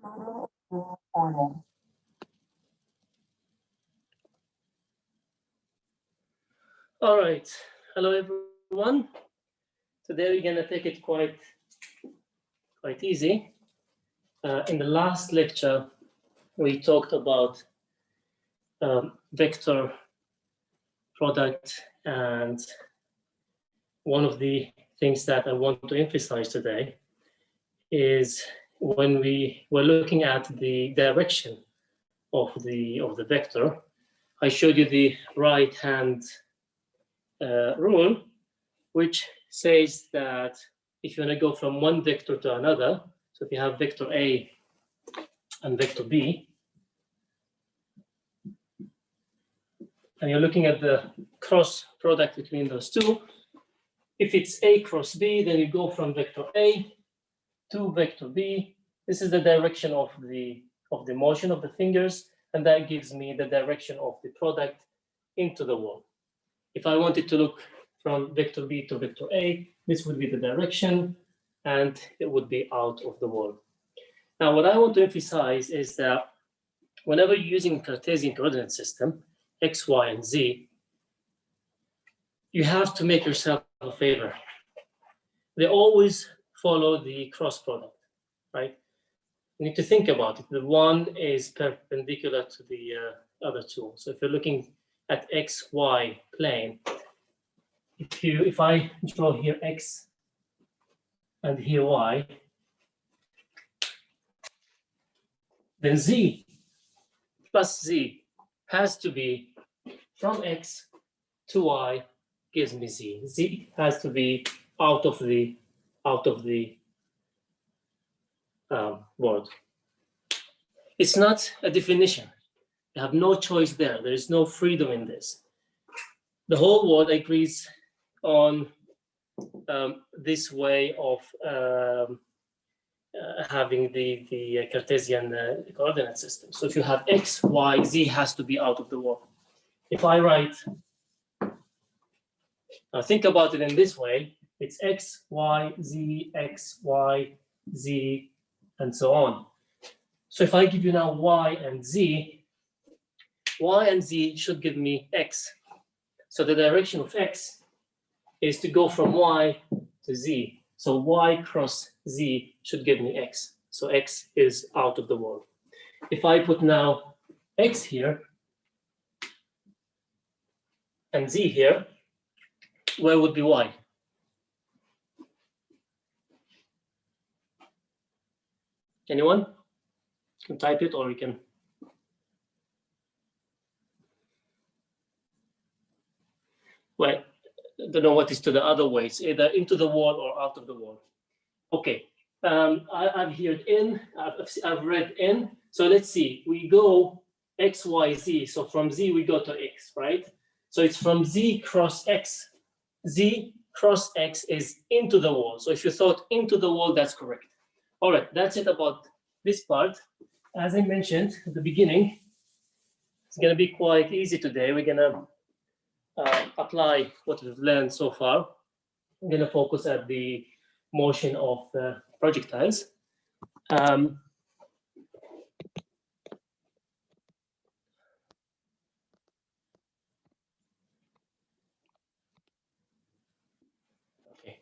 All right, hello everyone. Today we're gonna take it quite easy. In the last lecture, we talked about vector product, and one of the things that I want to emphasize today is when we were looking at the direction of the vector, I showed you the right hand rule, which says that if you want to go from one vector to another, so if you have vector A and vector B, and you're looking at the cross product between those two, if it's A cross B, then you go from vector A to vector B. This is the direction of the motion of the fingers, and that gives me the direction of the product into the wall. If I wanted to look from vector B to vector A, this would be the direction, and it would be out of the wall. Now, what I want to emphasize is that whenever you're using Cartesian coordinate system, X, Y, and Z, you have to make yourself a favor. They always follow the cross product, right? You need to think about it. The one is perpendicular to the other two. So if you're looking at X, Y plane, if I draw here X and here Y, then Z plus Z has to be from X to Y gives me Z. Z has to be out of the word. It's not a definition. You have no choice there. There is no freedom in this. The whole world agrees on this way of having the Cartesian coordinate system. So if you have X, Y, Z has to be out of the world. If I write, now think about it in this way, it's X, Y, Z, X, Y, Z, and so on. So if I give you now Y and Z should give me X. So the direction of X is to go from Y to Z. So Y cross Z should give me X. So X is out of the world. If I put now X here and Z here, where would be Y? Anyone? You can type it, or you can. Well, I don't know what is to the other ways, either into the wall or out of the wall. Okay, I've heard in, I've read in. So let's see, we go X, Y, Z. So from Z we go to X, right? So it's from Z cross X. Z cross X is into the wall. So if you thought into the wall, that's correct. All right, that's it about this part. As I mentioned at the beginning, it's going to be quite easy today. We're going to apply what we've learned so far. I'm going to focus at the motion of the projectiles. Okay.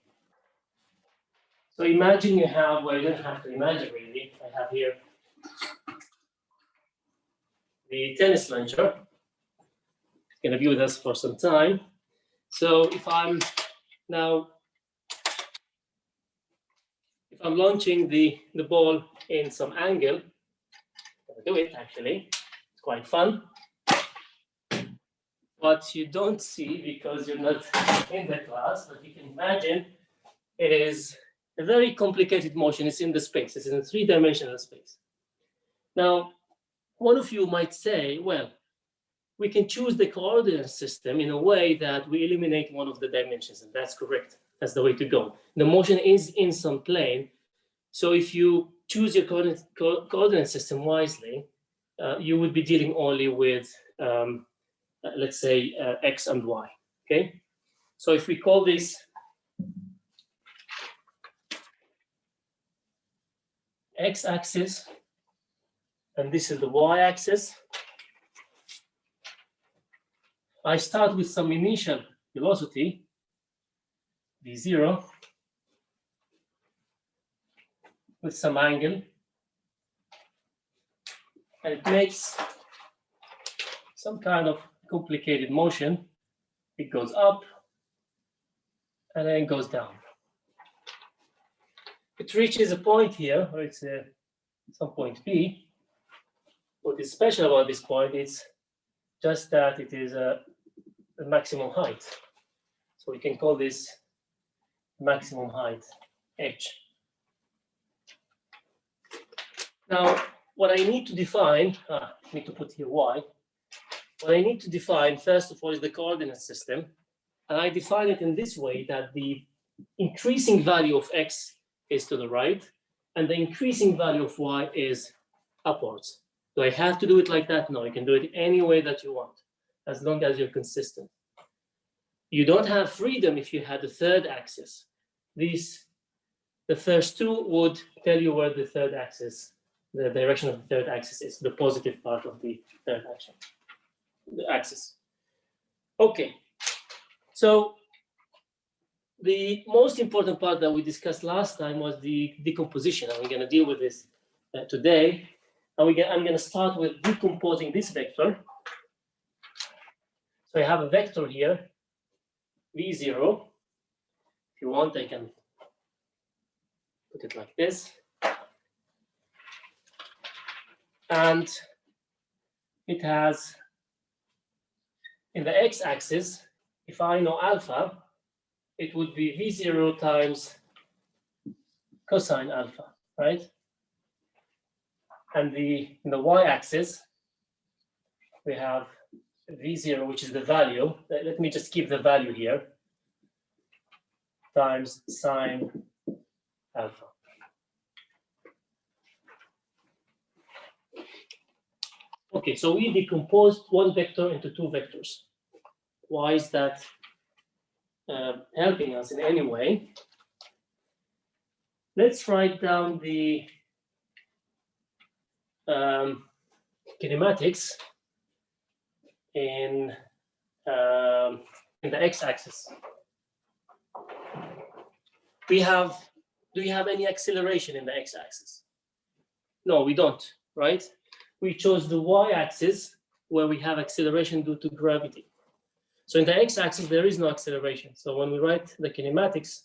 So imagine you have, well, you don't have to imagine really. I have here the tennis launcher. It's going to be with us for some time. So if I'm launching the ball in some angle, I'm going to do it actually. It's quite fun. What you don't see because you're not in the class, but you can imagine, it is a very complicated motion. It's in the space. It's in a three-dimensional space. Now, one of you might say, well, we can choose the coordinate system in a way that we eliminate one of the dimensions, and that's correct. That's the way to go. The motion is in some plane, so if you choose your coordinate system wisely, you would be dealing only with, let's say, X and Y, okay? So if we call this X-axis, and this is the y-axis. I start with some initial velocity, v0, with some angle, and it makes some kind of complicated motion. It goes up and then it goes down. It reaches a point here, where it's some point P. What is special about this point is just that it is the maximum height. So we can call this maximum height, h. Now, what I need to define, I need to put here y. What I need to define, first of all, is the coordinate system. And I define it in this way, that the increasing value of x is to the right, and the increasing value of y is upwards. Do I have to do it like that? No, you can do it any way that you want, as long as you're consistent. You don't have freedom if you had a third axis. The first two would tell you where the third axis, the direction of the third axis is, the positive part of the third axis. Okay, so the most important part that we discussed last time was the decomposition, and we're going to deal with this today. And I'm going to start with decomposing this vector. So I have a vector here, v0. If you want, I can put it like this. And it has, in the x-axis, if I know alpha, it would be v0 times cosine alpha, right? And in the y-axis, we have v0, which is the value. Let me just keep the value here, times sine alpha. Okay, so we decomposed one vector into two vectors. Why is that helping us in any way? Let's write down the kinematics in the x-axis. Do we have any acceleration in the x-axis? No, we don't, right? We chose the y-axis where we have acceleration due to gravity. So in the x-axis, there is no acceleration. So when we write the kinematics,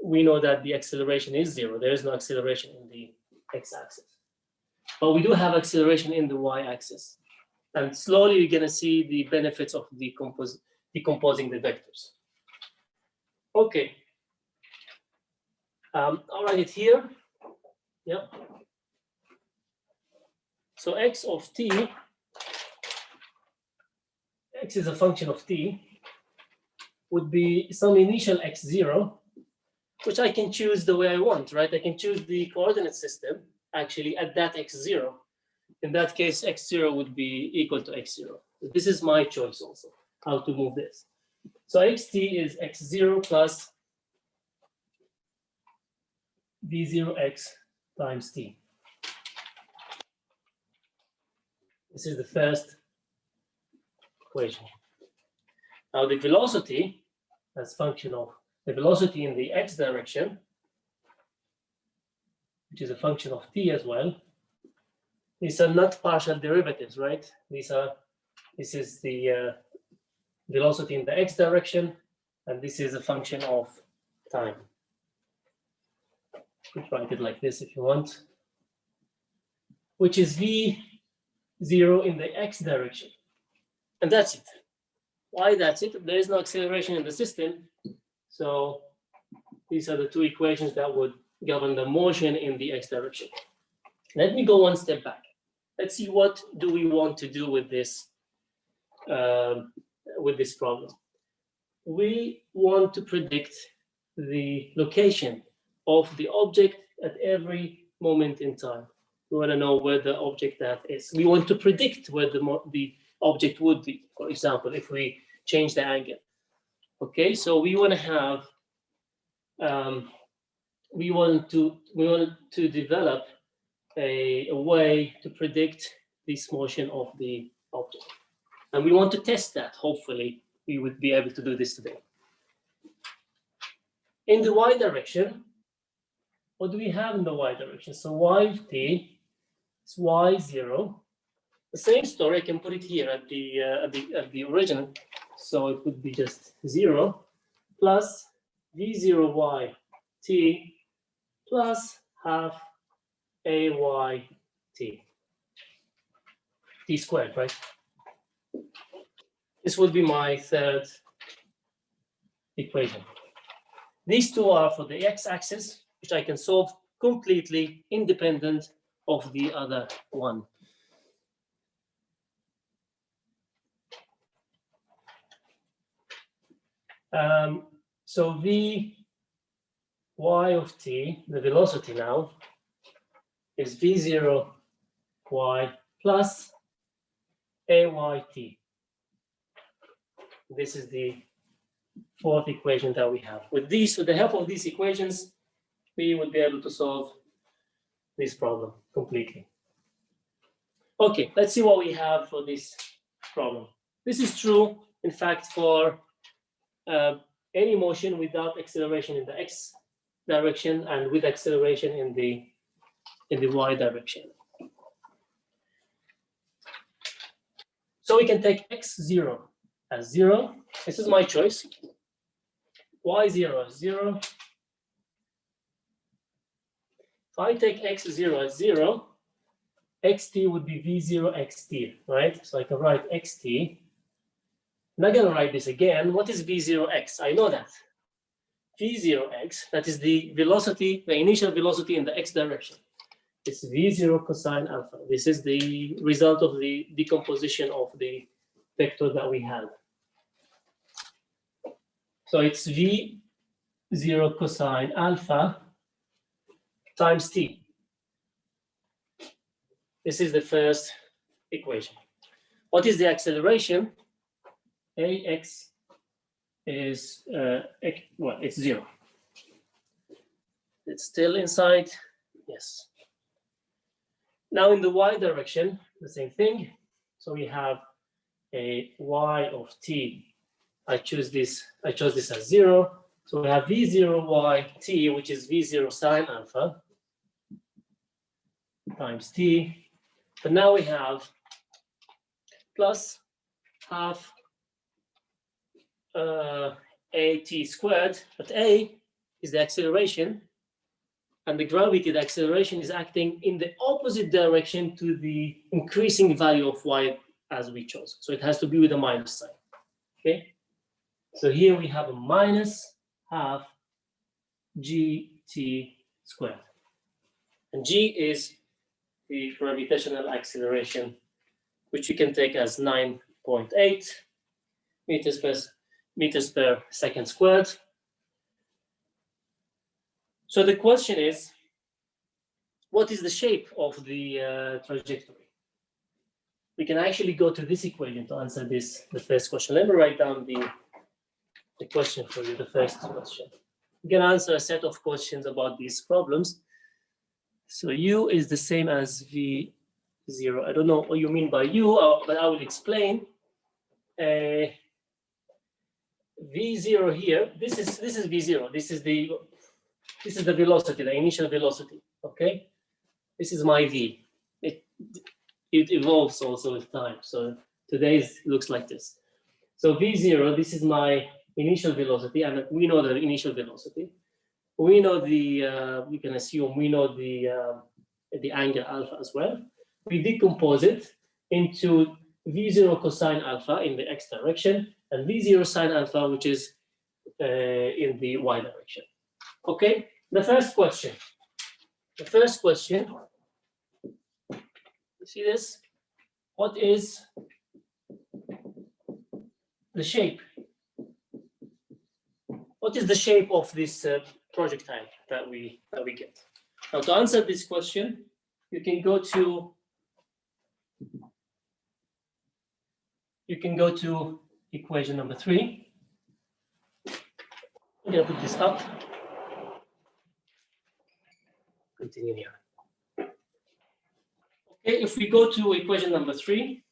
we know that the acceleration is 0. There is no acceleration in the x-axis. But we do have acceleration in the y-axis. And slowly you're going to see the benefits of decomposing the vectors. Okay. I'll write it here. Yeah. So x of t, x is a function of t, would be some initial x0, which I can choose the way I want, right? I can choose the coordinate system actually at that x0. In that case, x0 would be equal to x0. This is my choice also, how to move this. So xt is x0 plus v0x times t. This is the first equation. Now the velocity, as function of the velocity in the x direction, which is a function of t as well, these are not partial derivatives, right? This is the velocity in the x direction, and this is a function of time. You could write it like this if you want, which is v0 in the x direction. And that's it. Why that's it? There is no acceleration in the system. So these are the two equations that would govern the motion in the x direction. Let me go one step back. Let's see what do we want to do with this problem. We want to predict the location of the object at every moment in time. We want to know where the object that is. We want to predict where the object would be, for example, if we change the angle. Okay, so we want to have, we want to develop a way to predict this motion of the object. And we want to test that. Hopefully, we would be able to do this today. In the y direction, what do we have in the y direction? So y of t is y0. The same story, I can put it here at the origin. So it would be just 0 plus v0y t plus half ay t squared, right? This would be my third equation. These two are for the x-axis, which I can solve completely independent of the other one. So v y of t, the velocity now, is v0 y plus ayt. This is the fourth equation that we have. With the help of these equations, we would be able to solve this problem completely. Okay, let's see what we have for this problem. This is true, in fact, for any motion without acceleration in the x direction and with acceleration in the y direction. So we can take x0 as 0. This is my choice. y0 as 0. If I take x0 as 0, xt would be v0 xt, right? So I can write xt. I'm not going to write this again. What is v0x? I know that. v0x, that is the velocity, the initial velocity in the x direction. It's v0 cosine alpha. This is the result of the decomposition of the vector that we had. So it's v0 cosine alpha times t. This is the first equation. What is the acceleration? Ax is, well, it's 0. It's still inside, yes. Now in the y direction, the same thing. So we have a y of t. I chose this as 0. So we have v0 yt, which is v0 sine alpha times t. But now we have plus half at squared, but a is the acceleration, and the gravity, the acceleration is acting in the opposite direction to the increasing value of y as we chose. So it has to be with a minus sign. Okay. So here we have a minus half gt squared, and g is the gravitational acceleration, which you can take as 9.8 meters per second squared. So the question is, what is the shape of the trajectory? We can actually go to this equation to answer this, the first question. Let me write down the question for you, the first question. You can answer a set of questions about these problems. So u is the same as v0. I don't know what you mean by u, but I will explain. V0 here, this is v0. This is the velocity, the initial velocity. Okay, this is my v. It evolves also with time. So today's looks like this. So v0, this is my initial velocity, and we know the initial velocity. We know we can assume we know the angle alpha as well. We decompose it into v0 cosine alpha in the x direction and v0 sine alpha, which is in the y direction. Okay, the first question. You see this? What is the shape? What is the shape of this projectile that we get? Now, to answer this question, you can go to equation number 3. I'm going to put this up. Continue here. Okay, if we go to equation number 3,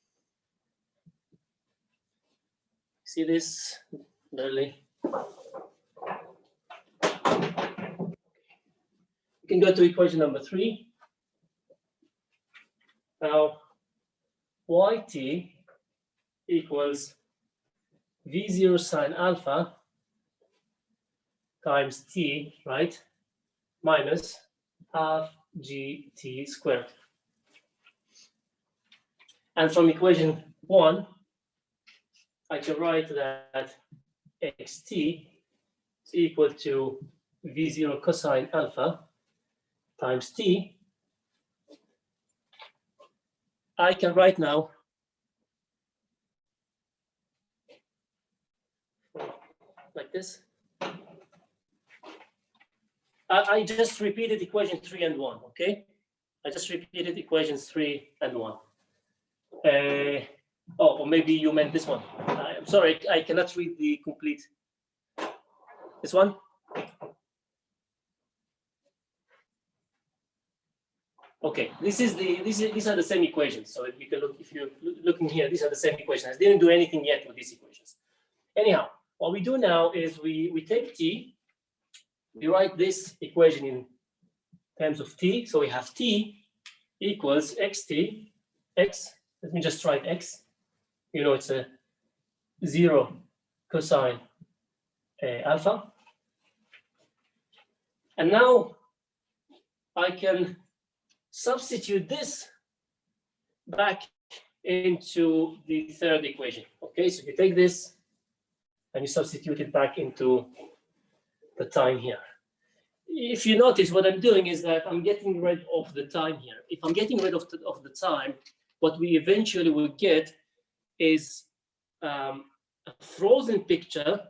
see this barely. We can go to equation number 3. Now, yt equals v0 sine alpha times t, right, minus half gt squared. And from equation 1, I can write that xt is equal to v0 cosine alpha times t. I can write now like this. I just repeated equation 3 and 1, okay? I just repeated equations 3 and 1. Or maybe you meant this one. I'm sorry, I cannot read the complete. This one? Okay, these are the same equations. So you can look, if you're looking here, these are the same equations. I didn't do anything yet with these equations. Anyhow, what we do now is we take t, we write this equation in terms of t. So we have t equals xt, x, let me just write x. You know, it's a 0 cosine alpha. And now I can substitute this back into the third equation. Okay, so you take this and you substitute it back into the time here. If you notice, what I'm doing is that I'm getting rid of the time here. If I'm getting rid of the time, what we eventually will get is a frozen picture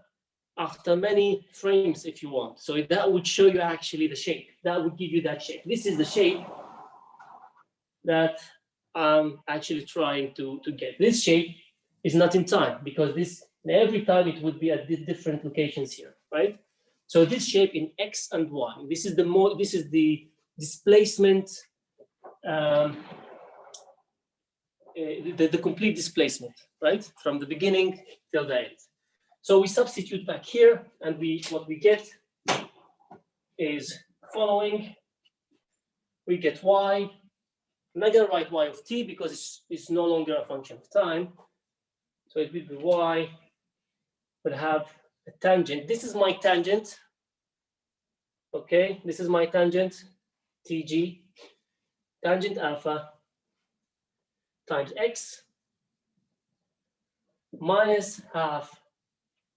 after many frames, if you want. So that would show you actually the shape. That would give you that shape. This is the shape that I'm actually trying to get. This shape is not in time because this every time it would be at different locations here, right? So this shape in x and y. This is the displacement, the complete displacement, right, from the beginning till the end. So we substitute back here, and what we get is following. We get y. I'm not gonna write y of t because it's no longer a function of time. So it will be y would have a tangent. This is my tangent. Okay, this is my tangent, tg, tangent alpha times x minus half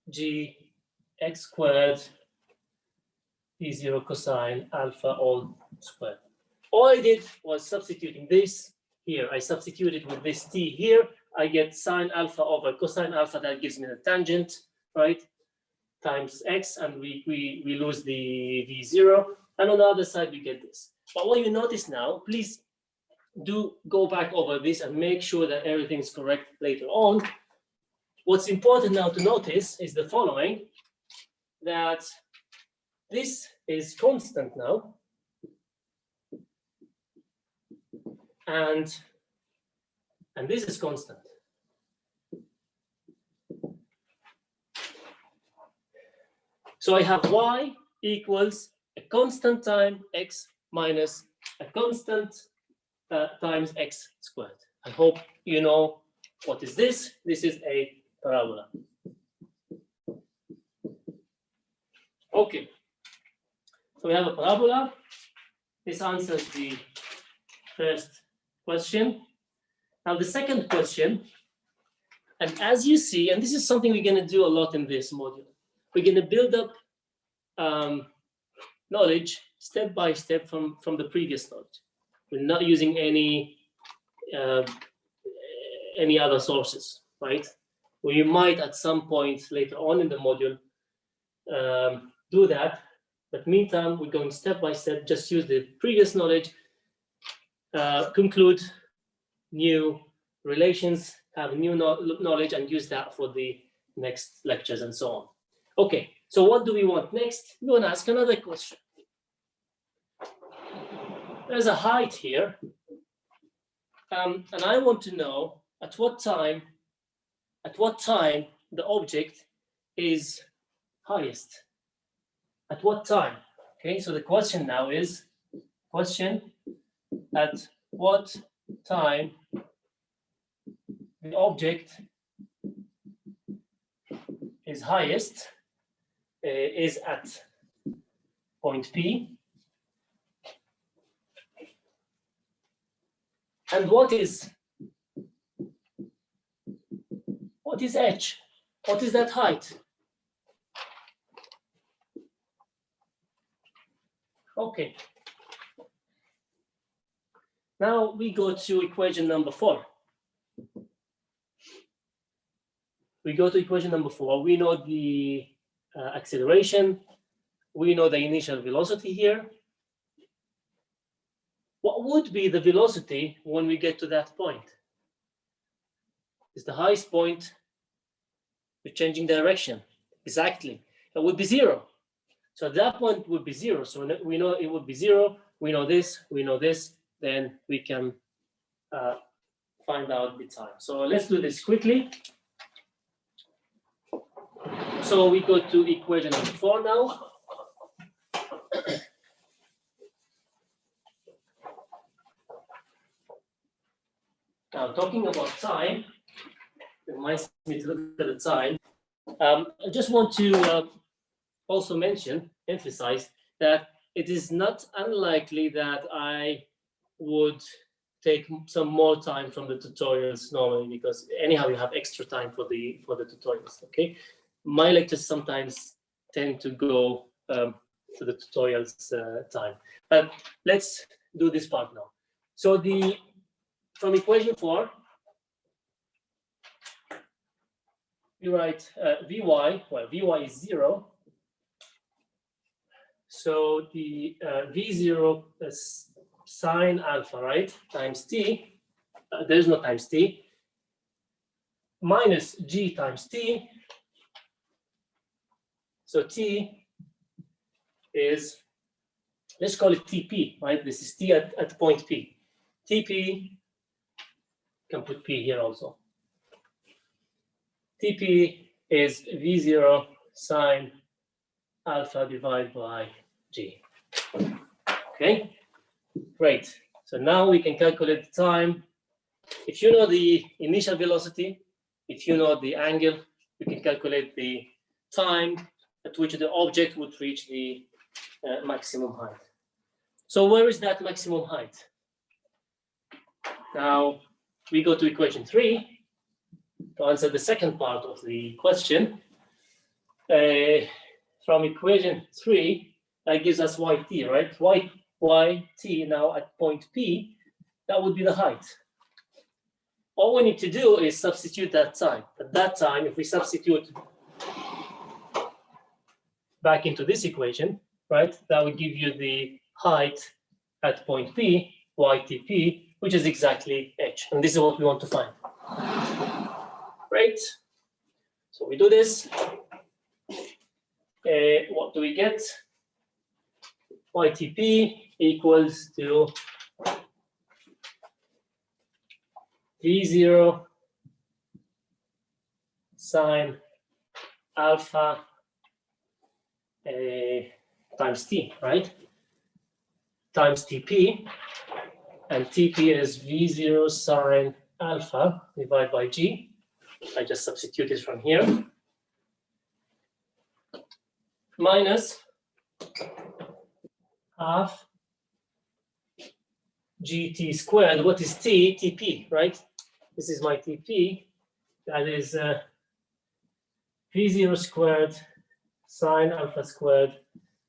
g x squared d0 cosine alpha all squared. All I did was substituting this here. I substituted with this t here. I get sine alpha over cosine alpha. That gives me the tangent, right? Times x, and we lose the v0. And on the other side, we get this. But what you notice now, please do go back over this and make sure that everything is correct later on. What's important now to notice is the following, that this is constant now. And this is constant. So I have y equals a constant time x minus a constant times x squared. I hope you know what is this. This is a parabola. Okay. So we have a parabola. This answers the first question. Now the second question, and as you see, and this is something we're going to do a lot in this module, we're going to build up knowledge step by step from the previous knowledge. We're not using any other sources, right? We might at some point later on in the module do that, but meantime, we're going step by step, just use the previous knowledge, conclude new relations, have new knowledge, and use that for the next lectures and so on. Okay, so what do we want next? We want to ask another question. There's a height here. And I want to know at what time the object is highest. At what time? Okay, so the question now is, at what time the object is highest is at point P. And what is h? What is that height? Okay. Now we go to equation number 4. We go to equation number 4. We know the acceleration. We know the initial velocity here. What would be the velocity when we get to that point? Is the highest point with changing direction? Exactly. It would be 0. So at that point would be 0. So we know it would be 0. We know this. Then we can find out the time. So let's do this quickly. So we go to equation number 4 now. Now, talking about time, it reminds me to look at the time. I just want to also emphasize that it is not unlikely that I would take some more time from the tutorials normally, because anyhow you have extra time for the tutorials. Okay, my lectures sometimes tend to go to the tutorials time, but let's do this part now. So from equation 4, we write Vy. Well, Vy is 0. So the V0 is sine alpha, right, times t. There's no times t. Minus g times t. So t is, let's call it Tp, right? This is t at point P. Tp, can put P here also. Tp is V0 sine alpha divided by g. Okay, great. So now we can calculate the time. If you know the initial velocity, if you know the angle, you can calculate the time at which the object would reach the maximum height. So where is that maximum height? Now we go to equation 3 to answer the second part of the question. From equation 3, that gives us yt, right? Yt now at point P, that would be the height. All we need to do is substitute that time. At that time, if we substitute back into this equation, right, that would give you the height at point P, ytp, which is exactly h. And this is what we want to find. Great. So we do this. What do we get? Ytp equals to V0 sine alpha times t, right? Times Tp, and Tp is V0 sine alpha divided by g. I just substitute it from here. Minus half gt squared. What is t? Tp, right? This is my Tp. That is V0 squared sine alpha squared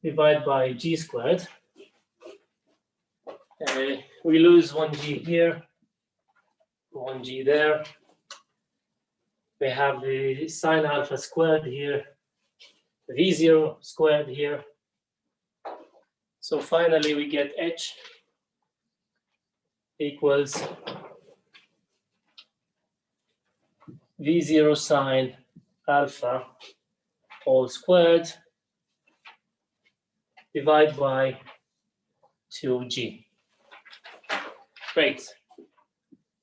divided by g squared. We lose 1g here, 1g there. We have the sine alpha squared here, V0 squared here. So finally we get h equals V0 sine alpha all squared divided by 2g. Great.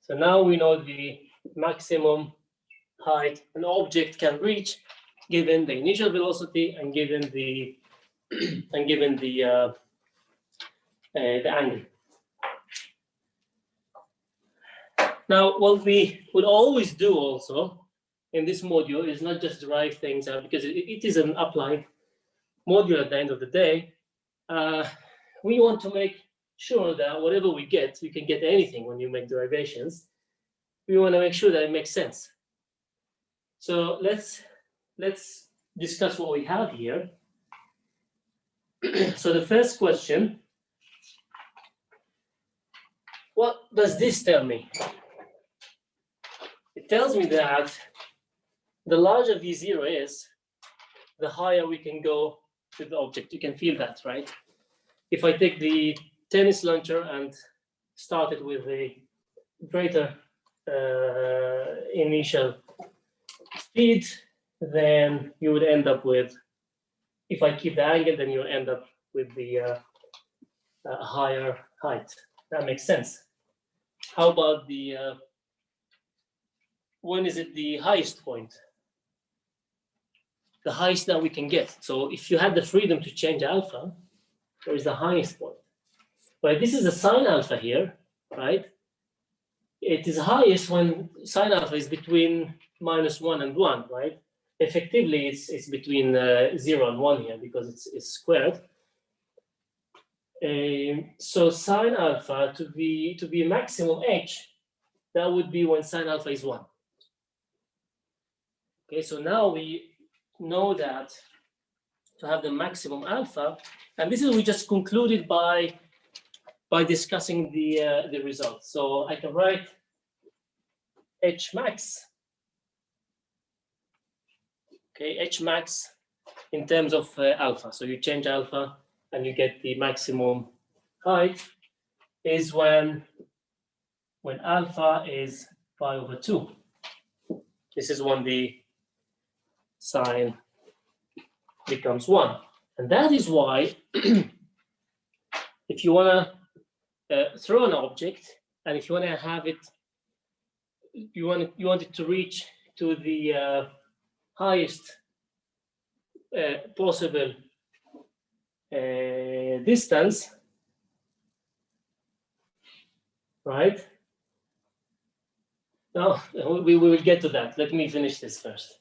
So now we know the maximum height an object can reach given the initial velocity and given the angle. Now, what we would always do also in this module is not just derive things out, because it is an applied module at the end of the day. We want to make sure that whatever we get, you can get anything when you make derivations. We want to make sure that it makes sense. So let's discuss what we have here. So the first question, what does this tell me? It tells me that the larger V0 is, the higher we can go with the object. You can feel that, right? If I take the tennis launcher and start it with a greater initial speed, then you would end up with, if I keep the angle, then you'll end up with the higher height. That makes sense. How about the, when is it the highest point? The highest that we can get. So if you had the freedom to change alpha, where is the highest point? Well, this is a sine alpha here, right? It is highest when sine alpha is between -1 and 1, right? Effectively, it's between 0 and 1 here because it's squared. So sine alpha to be maximum h, that would be when sine alpha is 1. Okay, so now we know that to have the maximum alpha, and this is we just concluded by discussing the results. So I can write h max. Okay, h max in terms of alpha. So you change alpha and you get the maximum height is when alpha is pi/2. This is when the sine becomes 1. And that is why if you want to throw an object, and if you want to have it, you want it to reach to the highest possible distance, right? Now we will get to that. Let me finish this first.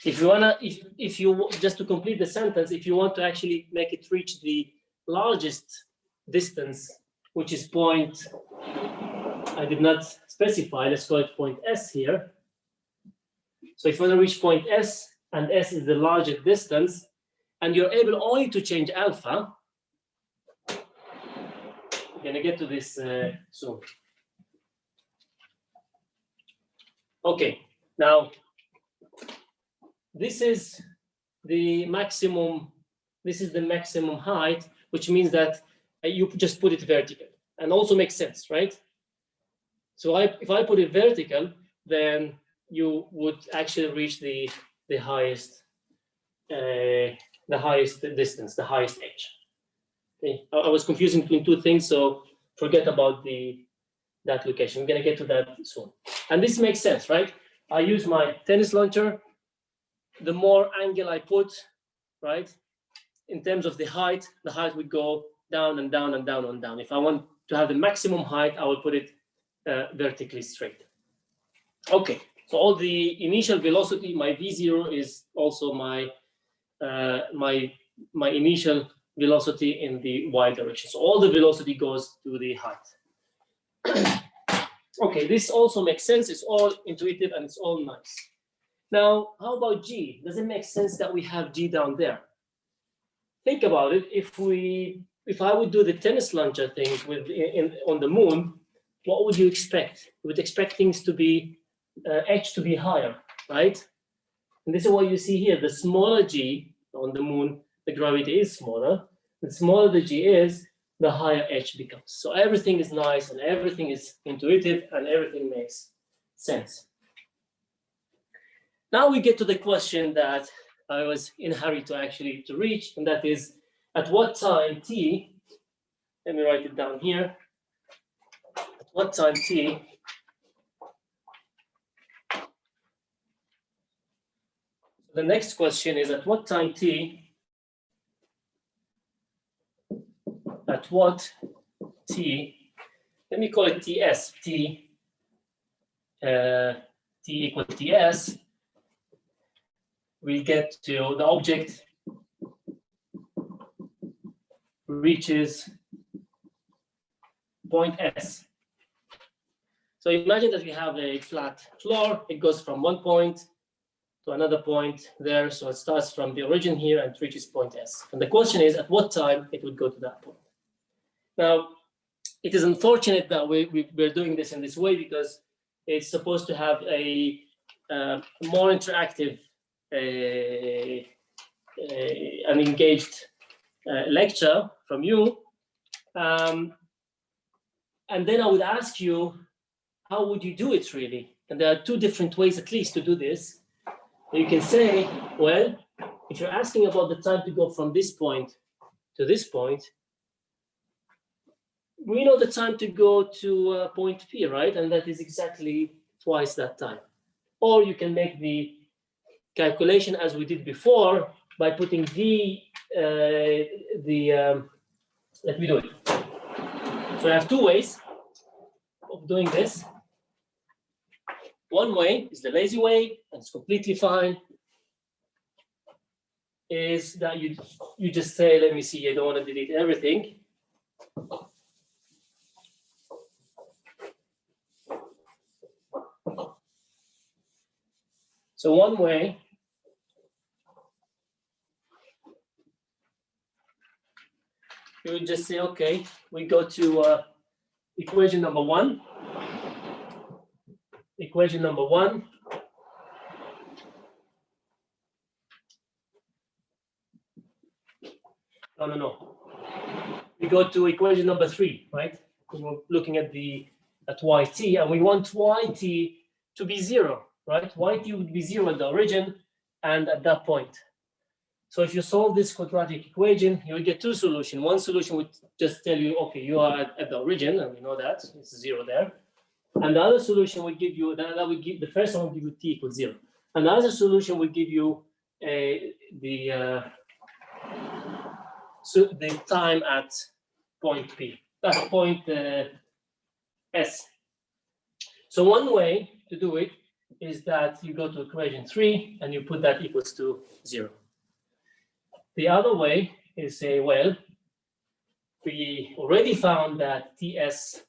If you wanna, if you just to complete the sentence, if you want to actually make it reach the largest distance, which is point, I did not specify, let's call it point S here. So if you want to reach point S, and S is the largest distance, and you're able only to change alpha, we're gonna get to this soon. Okay, now this is the maximum height, which means that you just put it vertical, and also makes sense, right? So if I put it vertical, then you would actually reach the highest distance, the highest edge. Okay, I was confusing between two things, so forget about that location. I'm gonna get to that soon. And this makes sense, right? I use my tennis launcher. The more angle I put, right, in terms of the height would go down and down and down and down. If I want to have the maximum height, I will put it vertically straight. Okay, so all the initial velocity, my V0 is also my my initial velocity in the y direction. So all the velocity goes to the height. Okay, this also makes sense. It's all intuitive and it's all nice. Now, how about G? Does it make sense that we have G down there? Think about it. If I would do the tennis launcher thing on the moon, what would you expect? You would expect things to be H to be higher, right? And this is what you see here. The smaller G on the moon, the gravity is smaller. The smaller the G is, the higher H becomes. So everything is nice and everything is intuitive and everything makes sense. Now we get to the question that I was in a hurry to reach, and that is, at what time t, let me write it down here, what time t the next question is at what time t let me call it ts t equal ts, we get to the object reaches point S. So imagine that we have a flat floor. It goes from one point to another point there. So it starts from the origin here and reaches point S. And the question is, at what time it would go to that point? Now, it is unfortunate that we're doing this in this way because it's supposed to have a more interactive, an engaged lecture from you. And then I would ask you, how would you do it really? And there are two different ways at least to do this. You can say, well, if you're asking about the time to go from this point to this point, we know the time to go to point P, right? And that is exactly twice that time. Or you can make the calculation as we did before by putting let me do it. So I have two ways of doing this. One way is the lazy way, and it's completely fine, is that you just say, let me see, I don't want to delete everything. So one way you would just say, okay, we go to equation number one. Equation number one. No. We go to equation number three, right? We're looking at yt, and we want yt to be zero, right? Yt would be zero at the origin and at that point. So if you solve this quadratic equation, you will get two solutions. One solution would just tell you, okay, you are at the origin, and we know that it's zero there. And the other solution would give you, that would give, the first one would give you t equals zero. And the other solution would give you the time at point P, that's point S. So one way to do it is that you go to equation 3 and you put that equals to 0. The other way is say, well, we already found that Ts,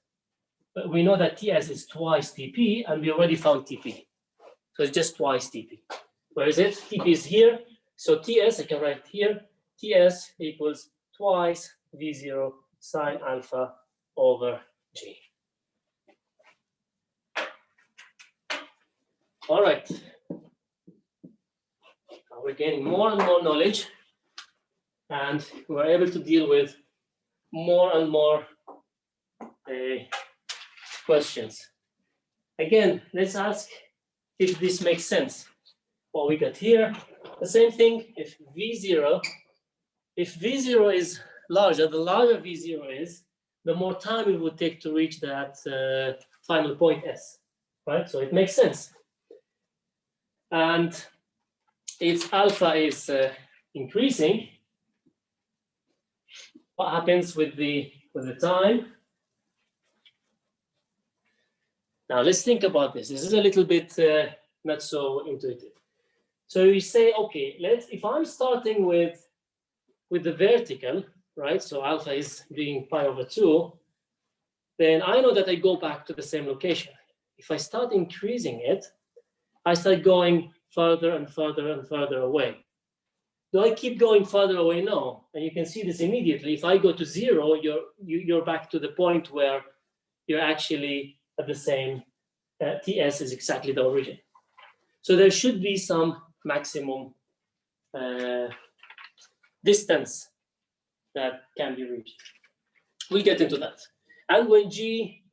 but we know that Ts is twice Tp, and we already found Tp. So it's just twice Tp. Where is it? Tp is here. So Ts, I can write here, Ts equals twice V0 sine alpha over G. All right. Now we're gaining more and more knowledge, and we're able to deal with more and more questions. Again, let's ask if this makes sense. What we got here, the same thing. If V0 is larger, the larger V0 is, the more time it would take to reach that final point S, right? So it makes sense. And if alpha is increasing, what happens with the time? Now let's think about this. This is a little bit not so intuitive. So we say, okay, if I'm starting with the vertical, right? So alpha is being pi over 2, then I know that I go back to the same location. If I start increasing it, I start going further and further and further away. Do I keep going further away? No. And you can see this immediately. If I go to 0, you're back to the point where you're actually at the same, Ts is exactly the origin. So there should be some maximum distance that can be reached. We'll get into that. And when G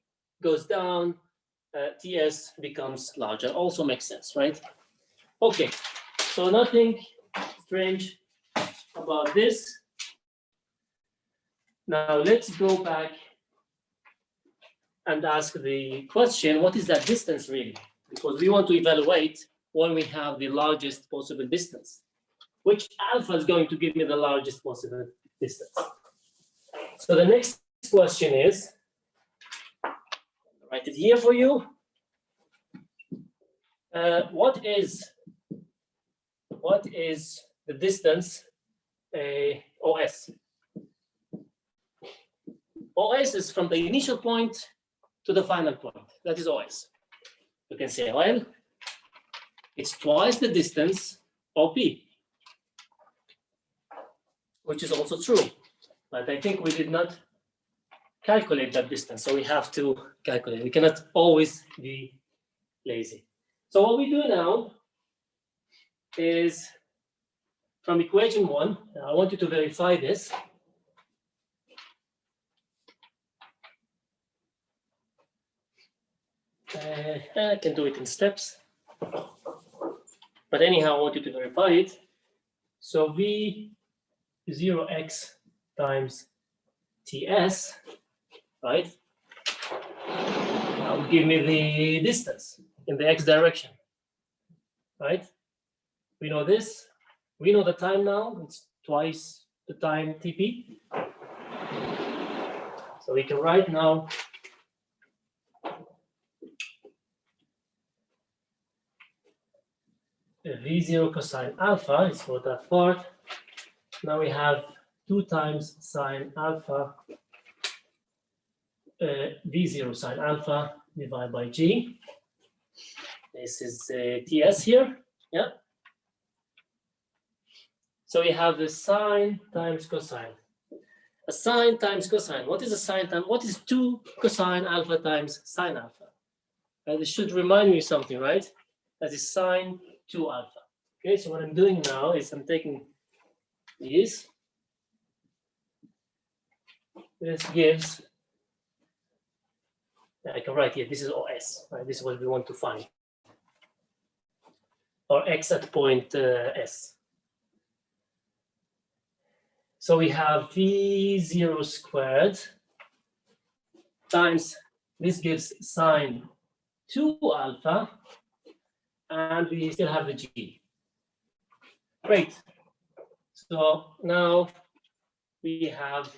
goes down, Ts becomes larger. Also makes sense, right? Okay, so nothing strange about this. Now let's go back and ask the question, what is that distance really? Because we want to evaluate when we have the largest possible distance. Which alpha is going to give me the largest possible distance? So the next question is, I'll write it here for you. What is the distance OS? OS is from the initial point to the final point. That is OS. You can say, well, it's twice the distance OP, which is also true. But I think we did not calculate that distance, so we have to calculate. We cannot always be lazy. So what we do now is, from equation 1, I want you to verify this. I can do it in steps. But anyhow, I want you to verify it. So V0x times TS, right? That will give me the distance in the x direction, right? We know this. We know the time now. It's twice the time TP. So we can write now V0 cosine alpha is for that part. Now we have 2 times sine alpha, V0 sine alpha divided by G. This is TS here, yeah. So we have the sine times cosine. A sine times cosine. What is a sine times? What is 2 cosine alpha times sine alpha? And this should remind me something, right? That is sine 2 alpha. Okay, so what I'm doing now is I'm taking these. This gives, I can write here, this is OS, right? This is what we want to find. Or x at point S. So we have V0 squared times, this gives sine 2 alpha, and we still have the G. Great. So now we have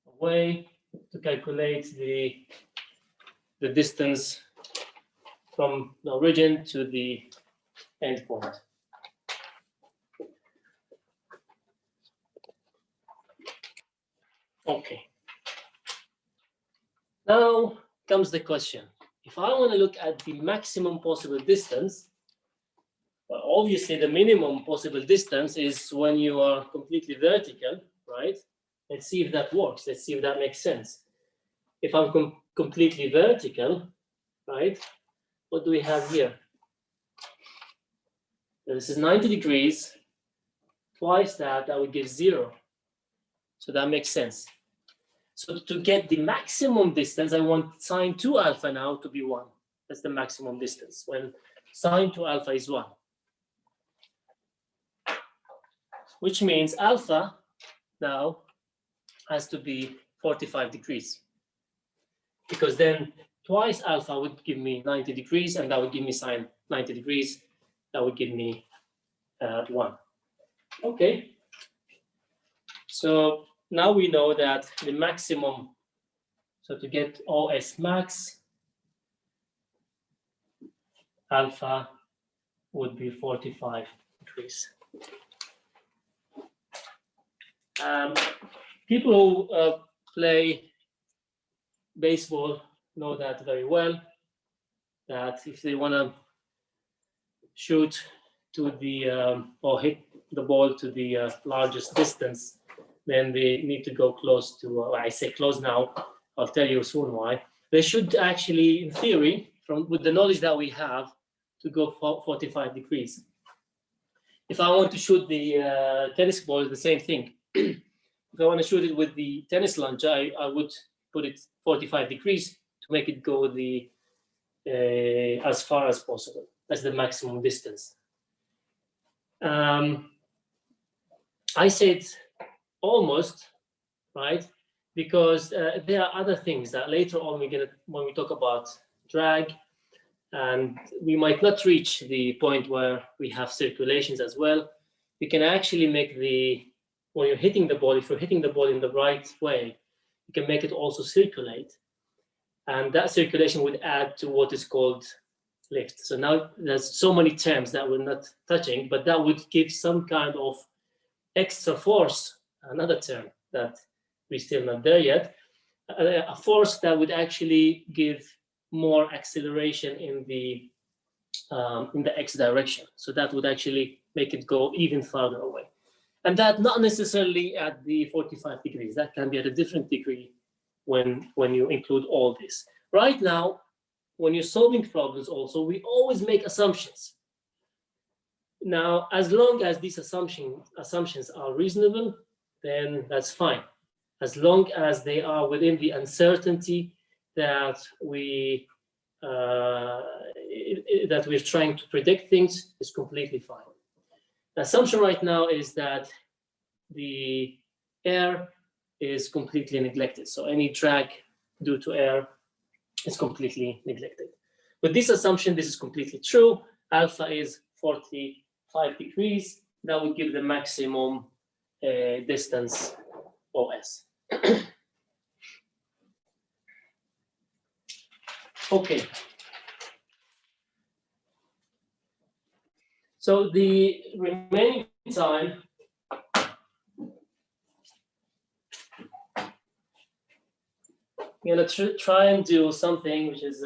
a way to calculate the distance from the origin to the end point. Okay. Now comes the question. If I want to look at the maximum possible distance, well, obviously the minimum possible distance is when you are completely vertical, right? Let's see if that works. Let's see if that makes sense. If I'm completely vertical, right? What do we have here? This is 90 degrees. Twice that would give 0. So that makes sense. So to get the maximum distance, I want sine 2 alpha now to be 1. That's the maximum distance, when sine 2 alpha is 1. Which means alpha now has to be 45 degrees. Because then twice alpha would give me 90 degrees, and that would give me sine 90 degrees. That would give me 1. Okay. So now we know that the maximum, so to get OS max, alpha would be 45 degrees. People who play baseball know that very well, that if they want to shoot to the, or hit the ball to the largest distance, then they need to go close to, I say close now, I'll tell you soon why. They should actually, in theory, with the knowledge that we have, to go 45 degrees. If I want to shoot the tennis ball, it's the same thing. If I want to shoot it with the tennis launcher, I would put it 45 degrees to make it go the as far as possible. That's the maximum distance. I said almost, right? Because there are other things that later on when we talk about drag, and we might not reach the point where we have circulations as well. We can actually make when you're hitting the ball, if you're hitting the ball in the right way, you can make it also circulate. And that circulation would add to what is called lift. So now there's so many terms that we're not touching, but that would give some kind of extra force, another term that we're still not there yet, a force that would actually give more acceleration in the x direction. So that would actually make it go even farther away. And that not necessarily at the 45 degrees, that can be at a different degree when you include all this. Right now, when you're solving problems also, we always make assumptions. Now, as long as these assumptions are reasonable, then that's fine. As long as they are within the uncertainty that we're trying to predict things, is completely fine. The assumption right now is that the air is completely neglected. So any drag due to air is completely neglected. With this assumption, this is completely true. Alpha is 45 degrees. That would give the maximum distance OS. Okay. So the remaining time, I'm going to try and do something which is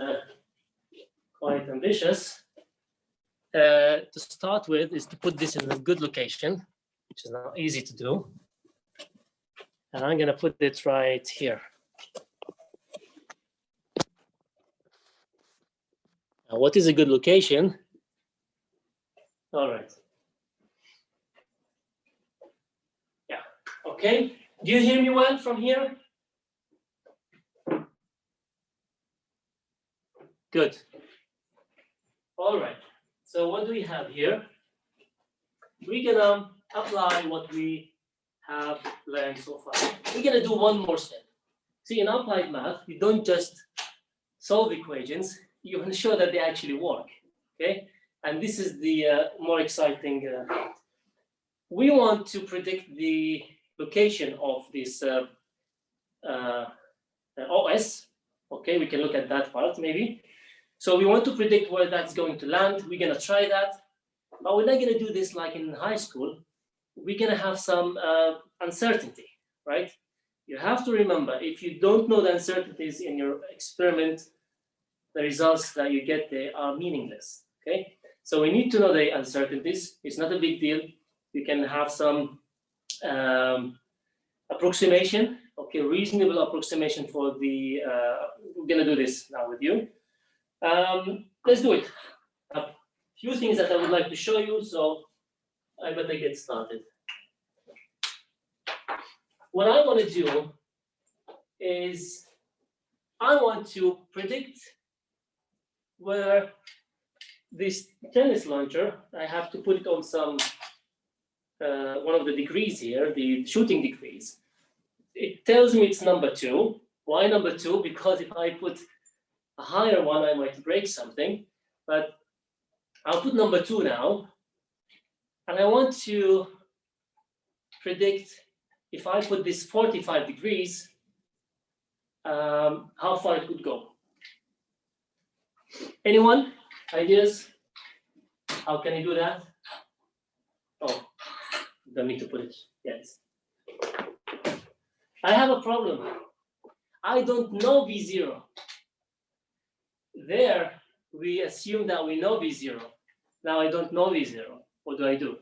quite ambitious. To start with is to put this in a good location, which is not easy to do. And I'm going to put it right here. Now, what is a good location? All right. Yeah, okay. Do you hear me well from here? Good. All right. So what do we have here? We're gonna apply what we have learned so far. We're gonna do one more step. See, in applied math, you don't just solve equations, you ensure that they actually work, okay? And this is the more exciting part. We want to predict the location of this OS, okay? We can look at that part maybe. So we want to predict where that's going to land. We're gonna try that, but we're not gonna do this like in high school. We're gonna have some uncertainty, right? You have to remember, if you don't know the uncertainties in your experiment, the results that you get there are meaningless, okay? So we need to know the uncertainties. It's not a big deal. You can have some approximation, okay, reasonable approximation for the, we're gonna do this now with you. Let's do it. A few things that I would like to show you, so I better get started. What I want to do is I want to predict where this tennis launcher, I have to put it on some one of the degrees here, the shooting degrees. It tells me it's number 2. Why number 2? Because if I put a higher one, I might break something. But I'll put number 2 now. And I want to predict if I put this 45 degrees, how far it could go. Anyone? Ideas? How can you do that? Oh, don't need to put it yet. I have a problem. I don't know V0. There, we assume that we know V0. Now I don't know V0. What do I do?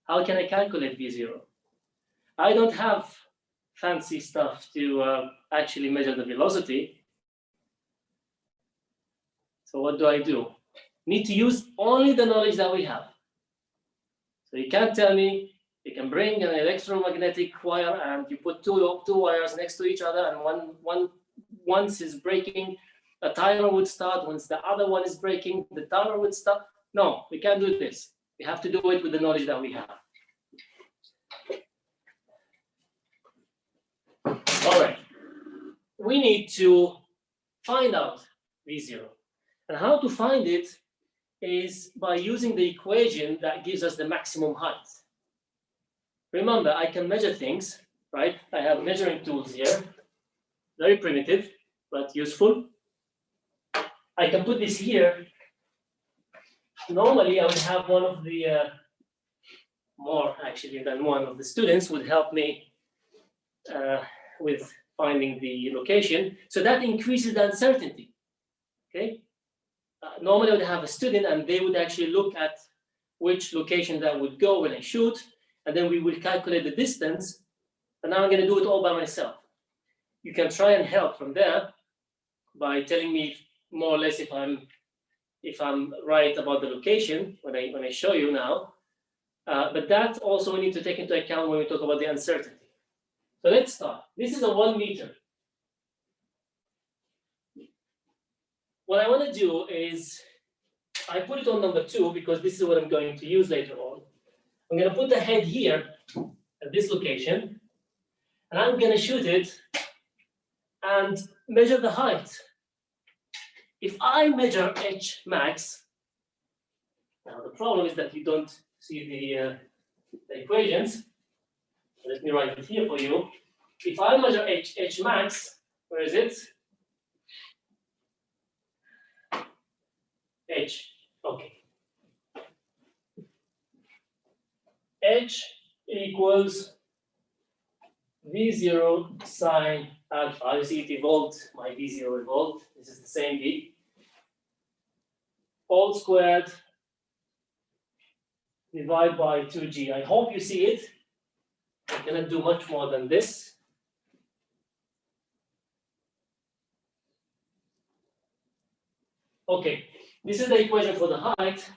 How can I calculate V0? I don't have fancy stuff to actually measure the velocity. So what do I do? Need to use only the knowledge that we have. So you can't tell me you can bring an electromagnetic wire and you put two wires next to each other, and once is breaking, a timer would start. Once the other one is breaking, the timer would stop. No, we can't do this. We have to do it with the knowledge that we have. we need to find out V0. And how to find it is by using the equation that gives us the maximum height. Remember, I can measure things, right? I have measuring tools here, very primitive, but useful. I can put this here. Normally, I would have one of the, more actually than one of the students would help me with finding the location. So that increases the uncertainty, okay? Normally, I would have a student and they would actually look at which location that would go when I shoot, and then we will calculate the distance, and now I'm gonna do it all by myself. You can try and help from there by telling me more or less if I'm right about the location when I show you now. But that also we need to take into account when we talk about the uncertainty. So let's start. This is a 1 meter. What I want to do is, I put it on number 2 because this is what I'm going to use later on. I'm going to put the head here at this location, and I'm going to shoot it and measure the height. If I measure H max, now the problem is that you don't see the equations. Let me write it here for you. If I measure H max, where is it? H, okay. H equals V0 sine alpha. You see it evolved, my V0 evolved. This is the same V. All squared divided by 2G. I hope you see it. I cannot do much more than this. Okay, this is the equation for the height.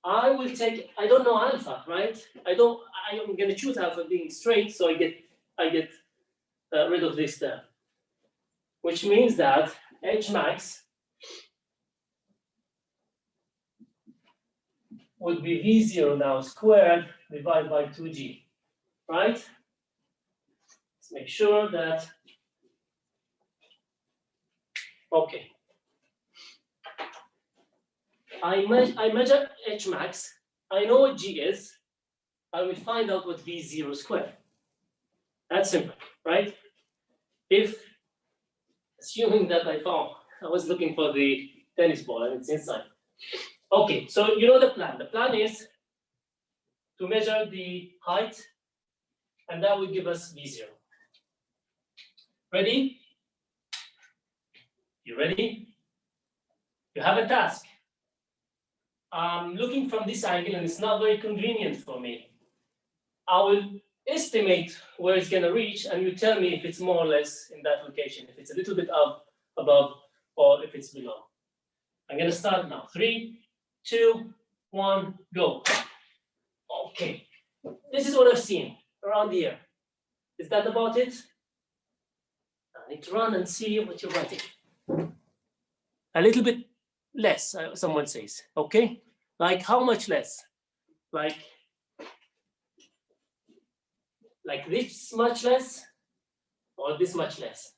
I will take, I don't know alpha, right? I am going to choose alpha being straight, so I get rid of this there. Which means that H max would be V0 now squared divided by 2G, right? Let's make sure that, okay. I measure H max, I know what G is, I will find out what V0 squared. That's simple, right? If, assuming that I was looking for the tennis ball and it's inside. Okay, so you know the plan. The plan is to measure the height, and that will give us V0. Ready? You ready? You have a task. I'm looking from this angle and it's not very convenient for me. I will estimate where it's going to reach, and you tell me if it's more or less in that location, if it's a little bit up, above, or if it's below. I'm going to start now. 3, 2, 1, go. Okay, this is what I've seen around here. Is that about it? I need to run and see what you're writing. A little bit less, someone says. Okay, like how much less? Like this much less, or this much less?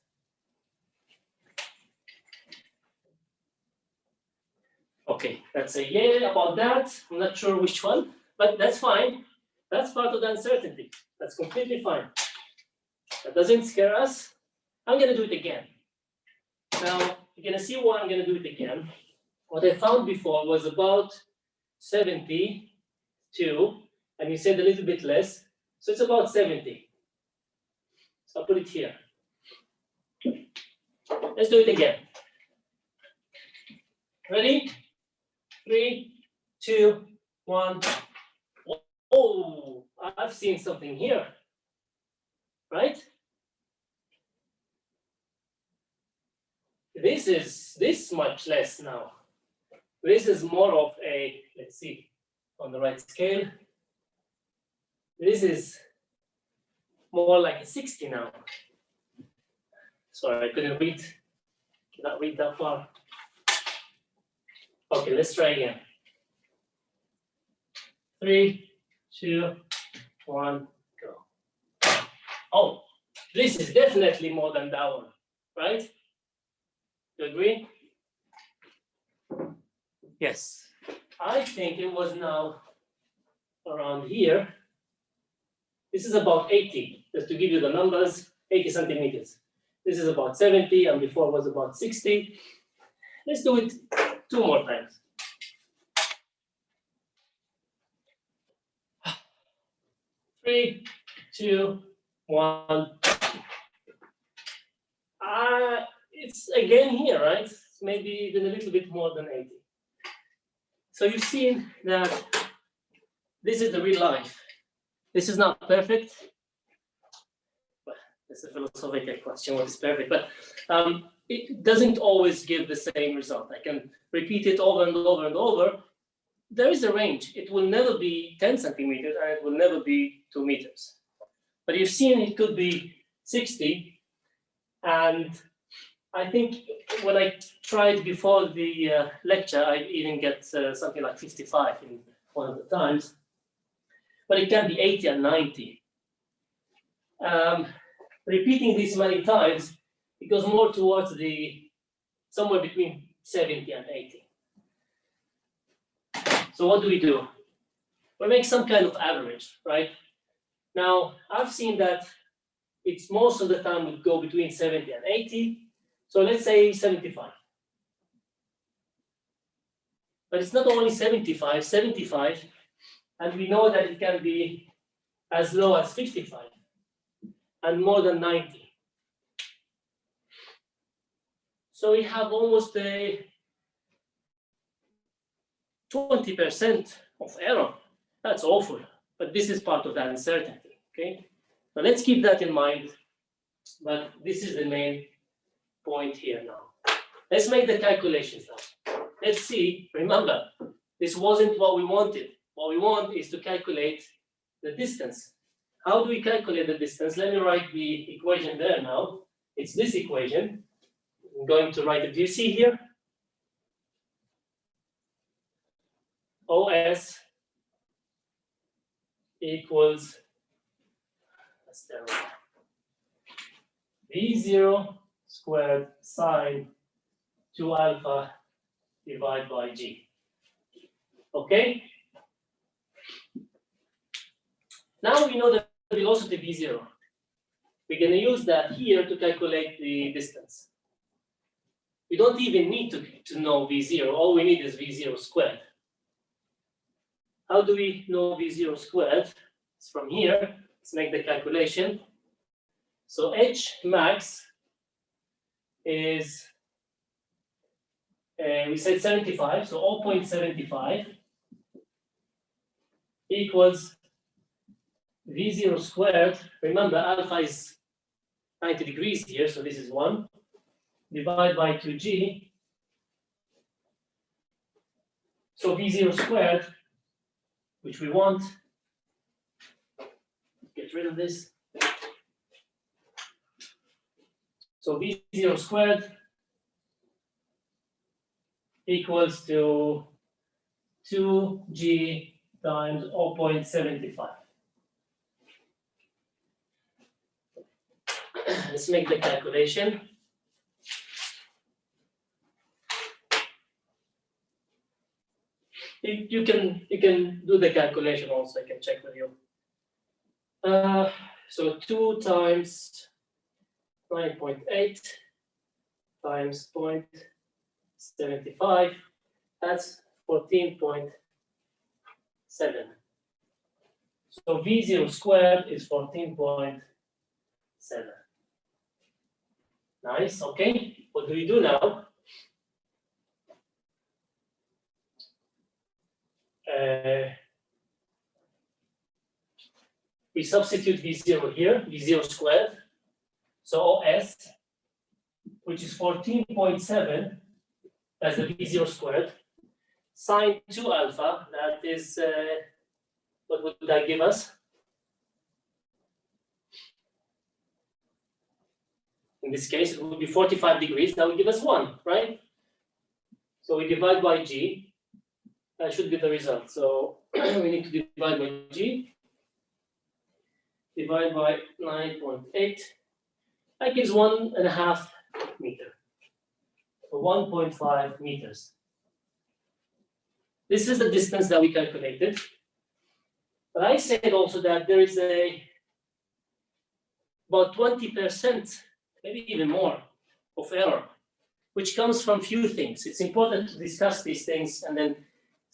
Okay, that's a yeah about that. I'm not sure which one, but that's fine. That's part of the uncertainty. That's completely fine. That doesn't scare us. I'm gonna do it again. Now, you're gonna see why I'm gonna do it again. What I found before was about 72, and you said a little bit less, so it's about 70. So I'll put it here. Let's do it again. Ready? 3, 2, 1. Oh, I've seen something here, right? This is this much less now. This is more of a, let's see, on the right scale. This is more like a 60 now. Sorry, I cannot read that far. Okay, let's try again. 3, 2, 1, go. Oh, This is definitely more than that one, right? You agree? Yes. I think it was now around here. This is about 80, just to give you the numbers, 80 centimeters. This is about 70, and before was about 60. Let's do it 2 more times. Three, two, one. It's again here, right? It's maybe even a little bit more than 80. So you've seen that this is the real life. This is not perfect. Well, it's a philosophical question, what is perfect? But it doesn't always give the same result. I can repeat it over and over and over. There is a range. It will never be 10 centimeters and it will never be 2 meters. But you've seen it could be 60. And I think when I tried before the lecture, I even get something like 55 in one of the times. But it can be 80 and 90. Repeating this many times, it goes more towards the somewhere between 70 and 80. So what do? We make some kind of average, right? Now, I've seen that it's most of the time would go between 70 and 80. So let's say 75. But it's not only 75, and we know that it can be as low as 55 and more than 90. So we have almost a 20% of error. That's awful, but this is part of that uncertainty, okay? Now let's keep that in mind, but this is the main point here now. Let's make the calculations now. Let's see, remember, this wasn't what we wanted. What we want is to calculate the distance. How do we calculate the distance? Let me write the equation there now. It's this equation. I'm going to write it. Do you see here? OS equals, that's there, V0 squared sine 2 alpha divided by G. Okay? Now we know the velocity V0. We're going to use that here to calculate the distance. We don't even need to know V0. All we need is V0 squared. How do we know V0 squared? It's from here. Let's make the calculation. So H max is, we said 75, so 0.75 equals V0 squared. Remember, alpha is 90 degrees here, so this is 1, divided by 2G. So V0 squared, which we want, get rid of this. So V0 squared equals to 2G times 0.75. Let's make the calculation. You can do the calculation also. I can check with you. So 2 times 9.8 times 0.75. That's 14.7. So V0 squared is 14.7. Nice. Okay. What do we do now? We substitute V0 here, V0 squared. So OS, which is 14.7, that's the V0 squared, sine 2 alpha, that is, what would that give us? In this case, it would be 45 degrees, that would give us 1, right? So we divide by G, that should be the result. So we need to divide by G, divide by 9.8, That gives 1.5 meters. So 1.5 meters. This is the distance that we calculated. But I said also that there is about 20%, maybe even more, of error, which comes from few things. It's important to discuss these things and then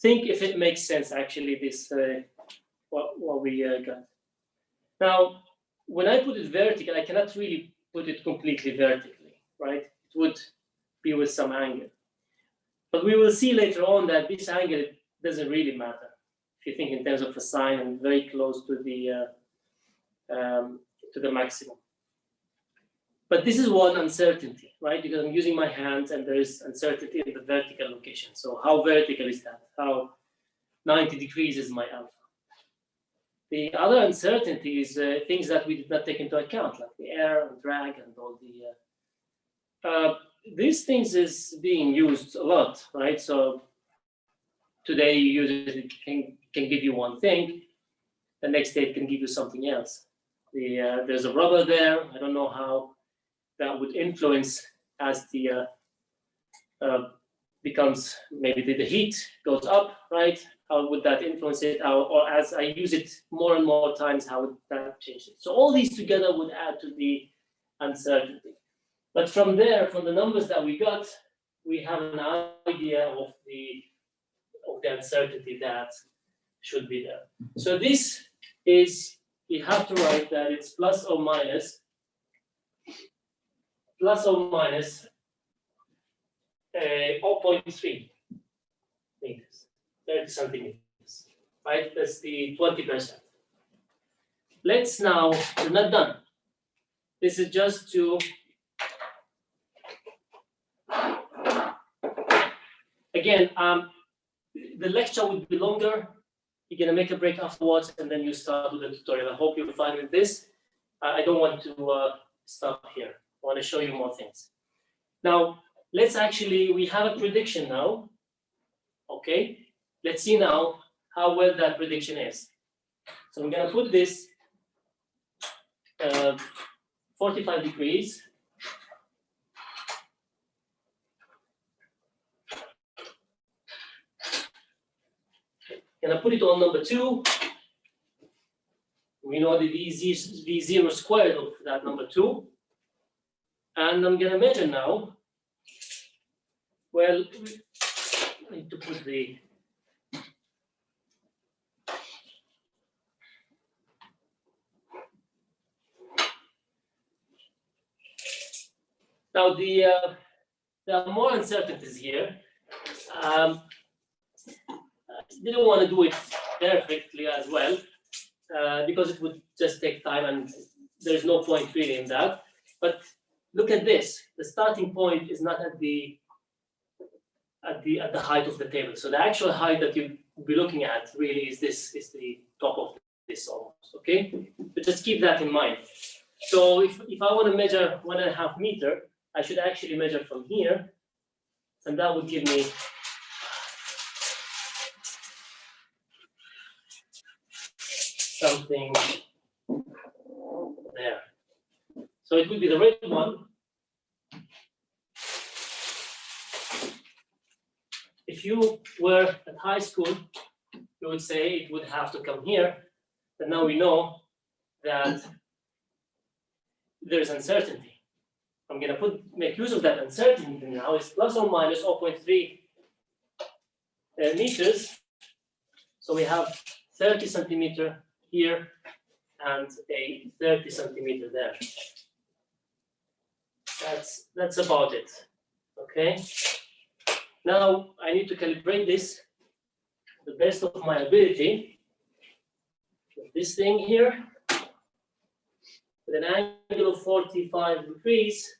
think if it makes sense, actually, this what we got. Now, when I put it vertical, I cannot really put it completely vertically, right? It would be with some angle. But we will see later on that this angle doesn't really matter if you think in terms of a sine and very close to the maximum. But this is one uncertainty, right? Because I'm using my hands and there is uncertainty in the vertical location. So how vertical is that? How 90 degrees is my alpha? The other uncertainty is things that we did not take into account, like the air and drag and all the. These things is being used a lot, right? So today you use it, it can give you one thing, the next day it can give you something else. There's a rubber there. I don't know how that would influence as the becomes, maybe the heat goes up, right? How would that influence it? Or as I use it more and more times, how would that change it? So all these together would add to the uncertainty. But from there, from the numbers that we got, we have an idea of the uncertainty that should be there. So this is, you have to write that it's plus or minus 0.3 meters, 30 centimeters, right? That's the 20%. Let's now, we're not done. This is just to, again, the lecture would be longer. You're gonna make a break afterwards and then you start with the tutorial. I hope you're fine with this. I don't want to stop here. I want to show you more things. Now, let's actually, we have a prediction now. Okay, let's see now how well that prediction is. So I'm gonna put this 45 degrees. Gonna put it on number 2. We know the V0 squared of that number 2. And I'm gonna measure now. Well, I need to put the now there are more uncertainties here. I didn't want to do it perfectly as well because it would just take time and there's no point really in that. But look at this. The starting point is not at the height of the table. So the actual height that you'll be looking at really is the top of this almost. Okay, but just keep that in mind. So if I want to measure 1.5 meters, I should actually measure from here, and that would give me something there. So it would be the red one. If you were at high school, you would say it would have to come here, but now we know that there's uncertainty. I'm going to make use of that uncertainty now. It's plus or minus 0.3 meters. So we have 30 centimeter here and a 30 centimeter there. That's about it. Okay. Now I need to calibrate this to the best of my ability. With this thing here, with an angle of 45 degrees.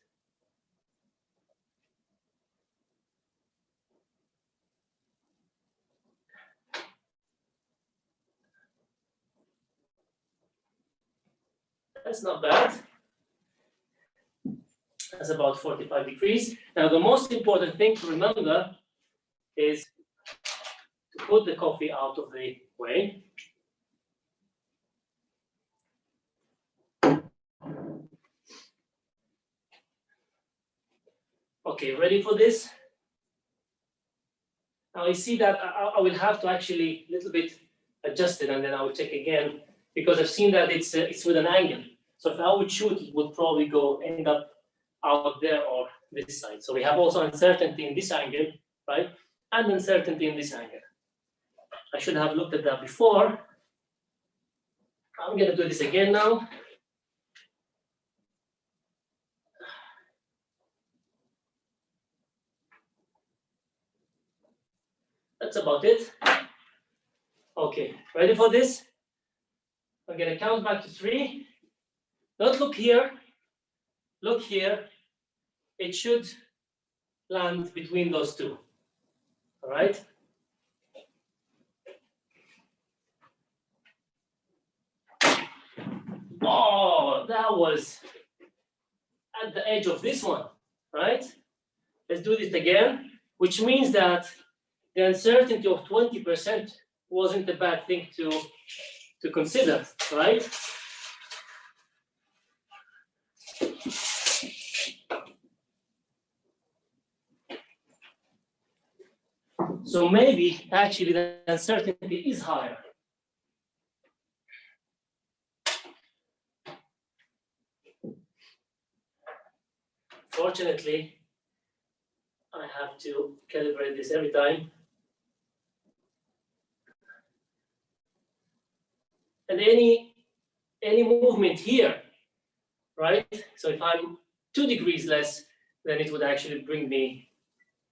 That's not bad. That's about 45 degrees. Now, the most important thing to remember is to put the coffee out of the way. Okay, ready for this? Now you see that I will have to actually a little bit adjust it, and then I will check again, because I've seen that it's with an angle. So if I would shoot, it would probably end up out there or this side. So we have also uncertainty in this angle, right? And uncertainty in this angle. I should have looked at that before. I'm gonna do this again now. That's about it. Okay, ready for this? I'm gonna count back to 3. Don't look here, look here. It should land between those two, all right? Oh, that was at the edge of this one, right? Let's do this again, which means that the uncertainty of 20% wasn't a bad thing to consider, right? So maybe actually the uncertainty is higher. Fortunately, I have to calibrate this every time. And any movement here, right? So if I'm 2 degrees less, then it would actually bring me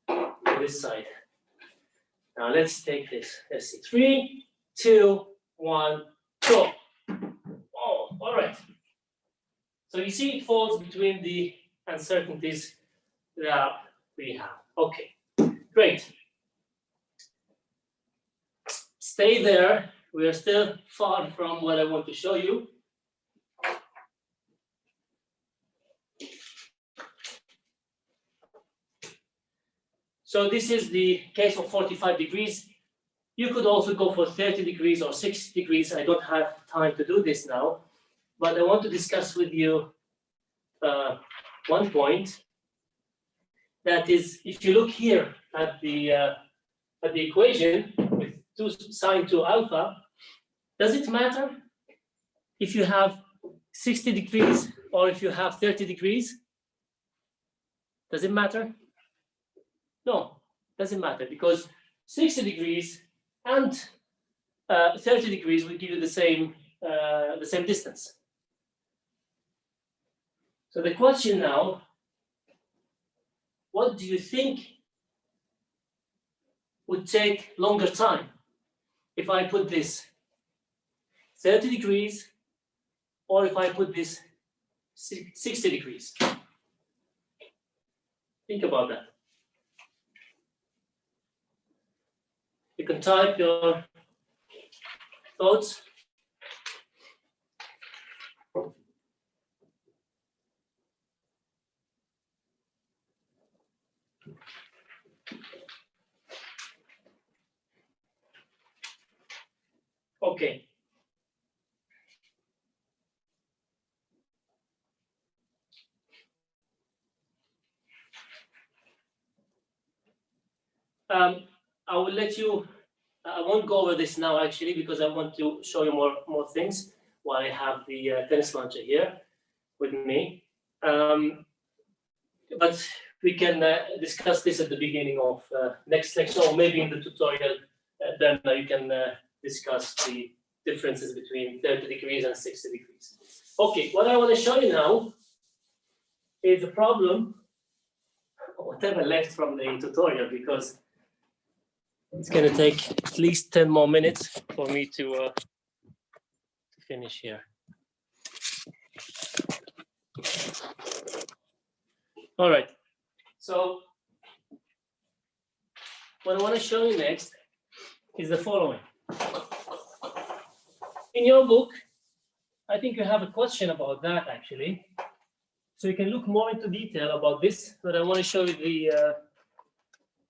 to this side. Now let's take this. Let's see. 3, 2, 1, go. Oh, all right. So you see it falls between the uncertainties that we have. Okay, great. Stay there. We are still far from what I want to show you. So this is the case of 45 degrees. You could also go for 30 degrees or 60 degrees. I don't have time to do this now, but I want to discuss with you one point. That is, if you look here at the equation with 2 sine 2 alpha, does it matter if you have 60 degrees or if you have 30 degrees? Does it matter? No, doesn't matter, because 60 degrees and 30 degrees will give you the same distance. So the question now, what do you think would take longer time if I put this 30 degrees or if I put this 60 degrees? Think about that. You can type your thoughts. Okay. I will let you, I won't go over this now actually, because I want to show you more things while I have the tennis launcher here with me. But we can discuss this at the beginning of next lecture, or maybe in the tutorial, then you can discuss the differences between 30 degrees and 60 degrees. Okay, what I want to show you now is a problem, whatever left from the tutorial, because it's going to take at least 10 more minutes for me to finish here. All right. So what I want to show you next is the following. In your book, I think you have a question about that actually. So you can look more into detail about this, but I want to show you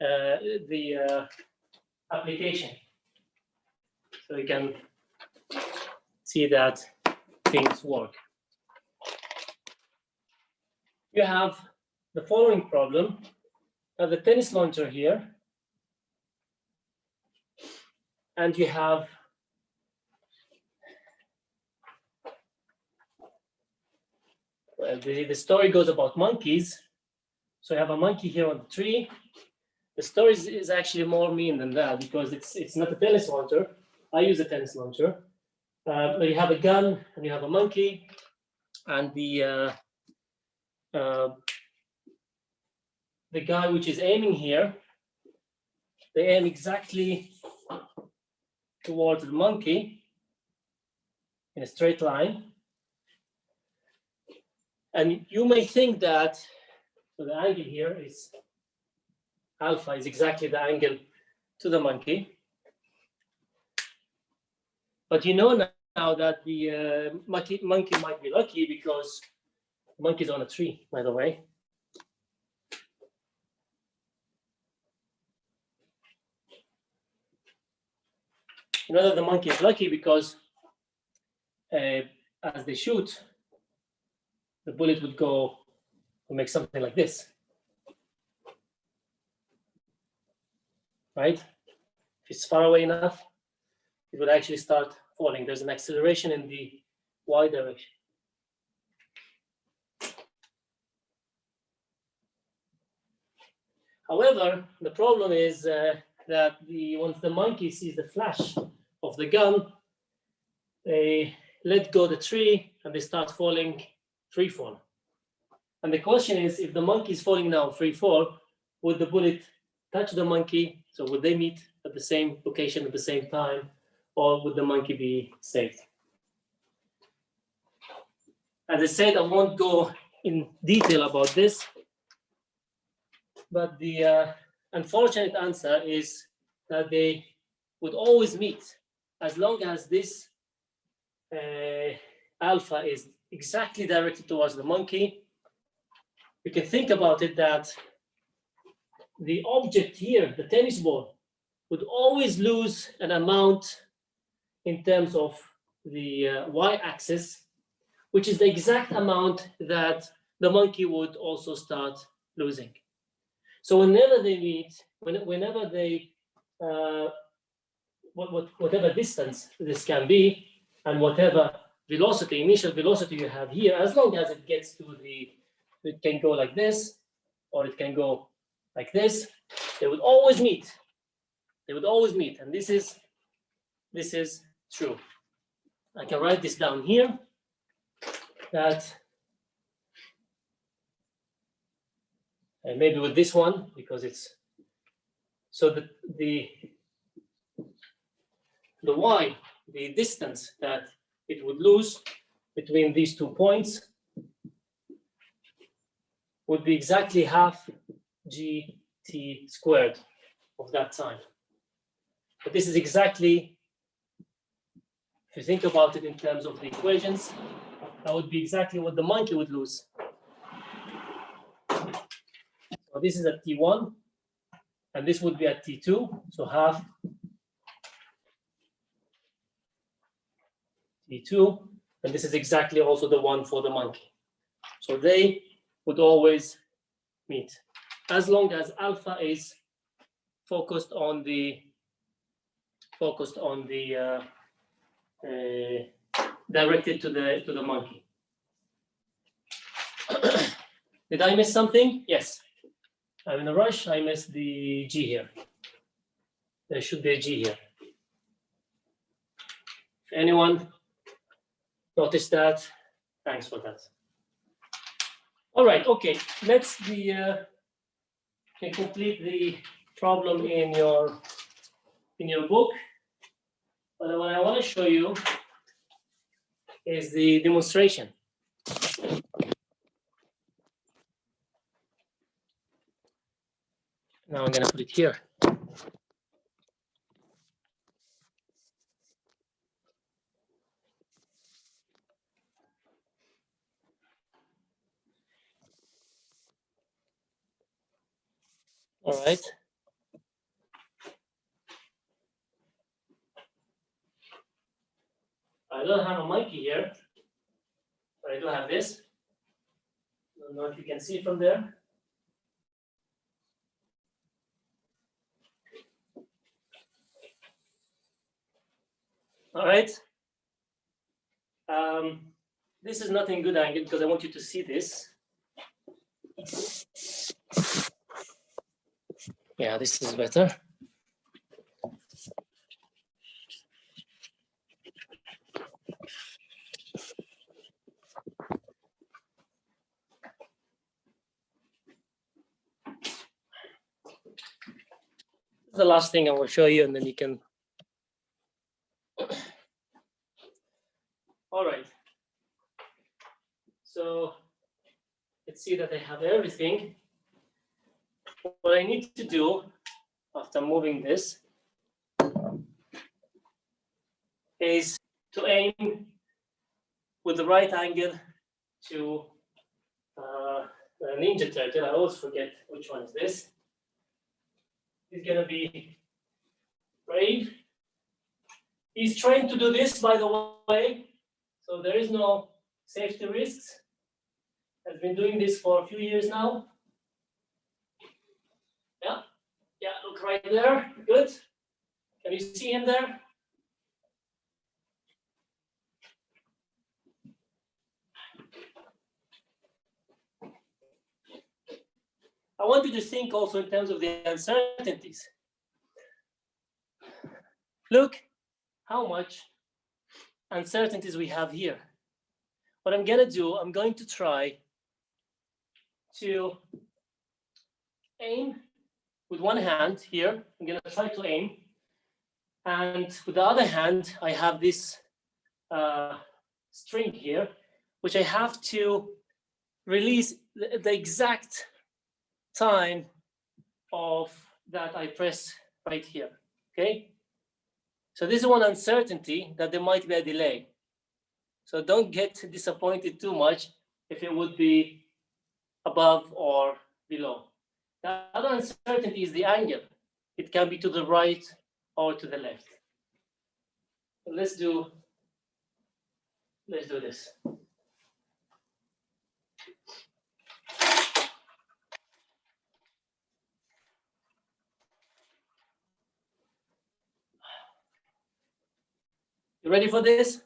the application. So you can see that things work. You have the following problem. the tennis launcher here, and you have the story goes about monkeys. So you have a monkey here on the tree. The story is actually more mean than that because it's not a tennis launcher. I use a tennis launcher. But you have a gun and you have a monkey, and the guy which is aiming here, they aim exactly towards the monkey in a straight line. And you may think that so the angle here is alpha is exactly the angle to the monkey. But you know now that the monkey might be lucky because the monkey's on a tree, by the way. You know that the monkey is lucky because as they shoot, the bullet would make something like this, right? If it's far away enough, it would actually start falling. There's an acceleration in the y direction. However, the problem is that once the monkey sees the flash of the gun, they let go the tree and they start falling free fall. And the question is, if the monkey is falling now free fall, would the bullet touch the monkey? So would they meet at the same location at the same time, or would the monkey be saved? As I said, I won't go in detail about this, but the unfortunate answer is that they would always meet as long as this alpha is exactly directed towards the monkey. You can think about it that the object here, the tennis ball, would always lose an amount in terms of the y-axis, which is the exact amount that the monkey would also start losing. So whenever they meet, whenever they, whatever distance this can be, and whatever velocity, initial velocity you have here, as long as it gets to it can go like this, or it can go like this, they would always meet. They would always meet, and this is true. I can write this down here, that and maybe with this one, because it's so the y, the distance that it would lose between these 2 points would be exactly half gt squared of that time. But this is exactly, if you think about it in terms of the equations, that would be exactly what the monkey would lose. So this is at T1, and this would be at T2, so half T2, and this is exactly also the one for the monkey. So they would always meet, as long as alpha is focused on the directed to the monkey. Did I miss something? Yes. I'm in a rush. I missed the G here. There should be a G here. If anyone noticed that, thanks for that. All right. Okay. Let's complete the problem in your book. But what I want to show you is the demonstration. Now I'm going to put it here. All right. I don't have a monkey here, but I do have this. I don't know if you can see from there. All right. This is not in good angle because I want you to see this. Yeah, this is better. The last thing I will show you, and then you can. All right. So let's see that I have everything. What I need to do after moving this is to aim with the right angle to the Ninja Turtle. I always forget which one is this. He's gonna be brave. He's trained to do this, by the way, so there is no safety risks. Has been doing this for a few years now. Yeah, look right there. Good. Can you see him there? I want you to think also in terms of the uncertainties. Look how much uncertainties we have here. What I'm gonna do, I'm going to try to aim with one hand here. I'm gonna try to aim. And with the other hand, I have this string here, which I have to release the exact time of that I press right here, okay? So this is one uncertainty, that there might be a delay. So don't get disappointed too much if it would be above or below. The other uncertainty is the angle. It can be to the right or to the left. So let's do this. You ready for this?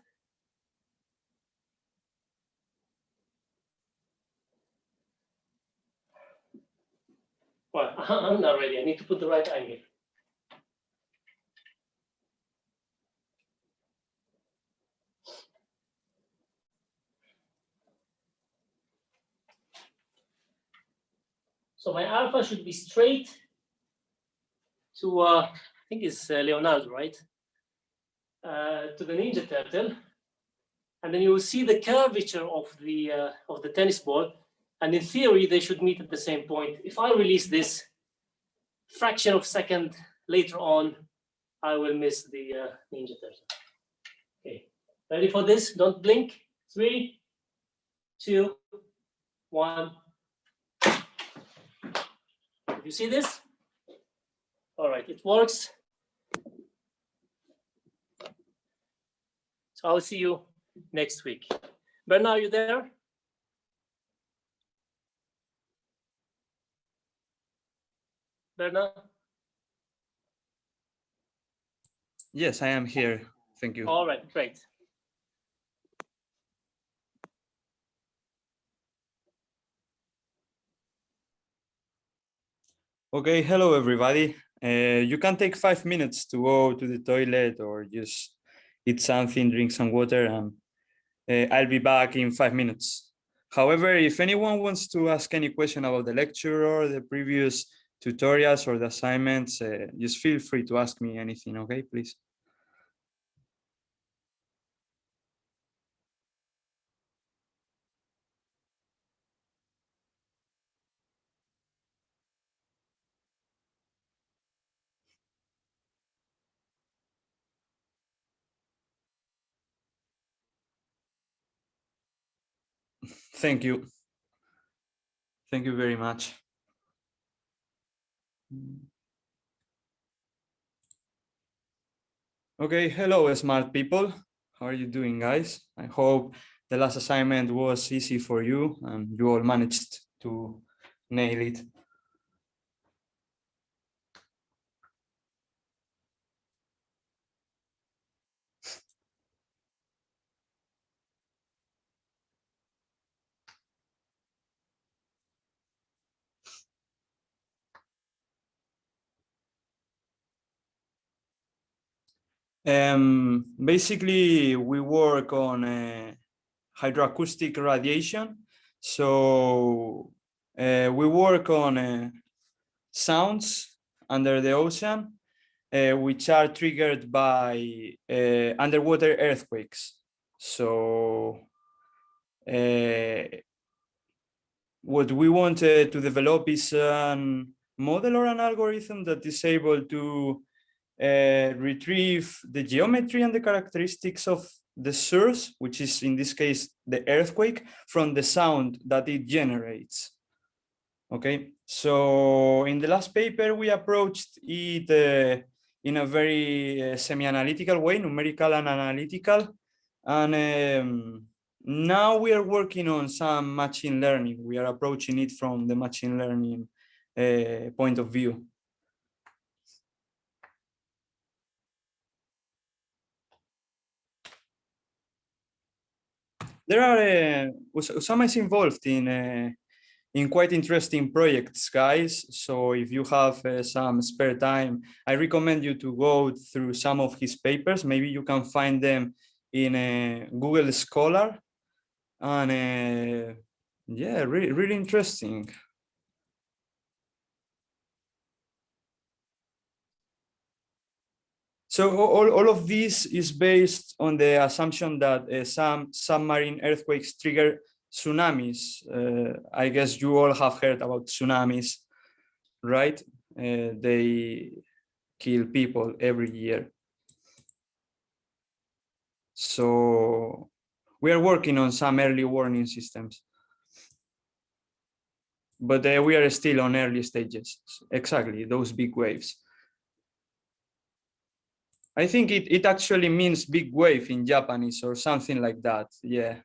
Well, I'm not ready. I need to put the right angle. So my alpha should be straight to, I think it's Leonardo, right? To the Ninja Turtle. And then you will see the curvature of the tennis ball. And in theory, they should meet at the same point. If I release this fraction of a second later on, I will miss the Ninja Turtle. Okay, ready for this? Don't blink. 3, 2, 1. You see this? All right, it works. So I'll see you next week. Bernard, are you there? Bernard? Yes, I am here. Thank you. All right, great. Okay, hello everybody. You can take 5 minutes to go to the toilet or just eat something, drink some water, and I'll be back in 5 minutes. However, if anyone wants to ask any question about the lecture or the previous tutorials or the assignments, just feel free to ask me anything, okay, please? Thank you. Thank you very much. Okay, hello, smart people. How are you doing, guys? I hope the last assignment was easy for you and you all managed to nail it. Basically, we work on hydroacoustic radiation. So we work on sounds under the ocean, which are triggered by underwater earthquakes. So what we want to develop is a model or an algorithm that is able to retrieve the geometry and the characteristics of the source, which is in this case the earthquake, from the sound that it generates. Okay, so in the last paper we approached it in a very semi-analytical way, numerical and analytical, and now we are working on some machine learning. We are approaching it from the machine learning point of view. There are Usama is involved in quite interesting projects, guys. So if you have some spare time, I recommend you to go through some of his papers. Maybe you can find them in Google Scholar, and yeah, really interesting. So all of this is based on the assumption that some submarine earthquakes trigger tsunamis. I guess you all have heard about tsunamis, right? They kill people every year. So we are working on some early warning systems, but we are still on early stages. Exactly, those big waves. I think it actually means big wave in Japanese or something like that. Yeah.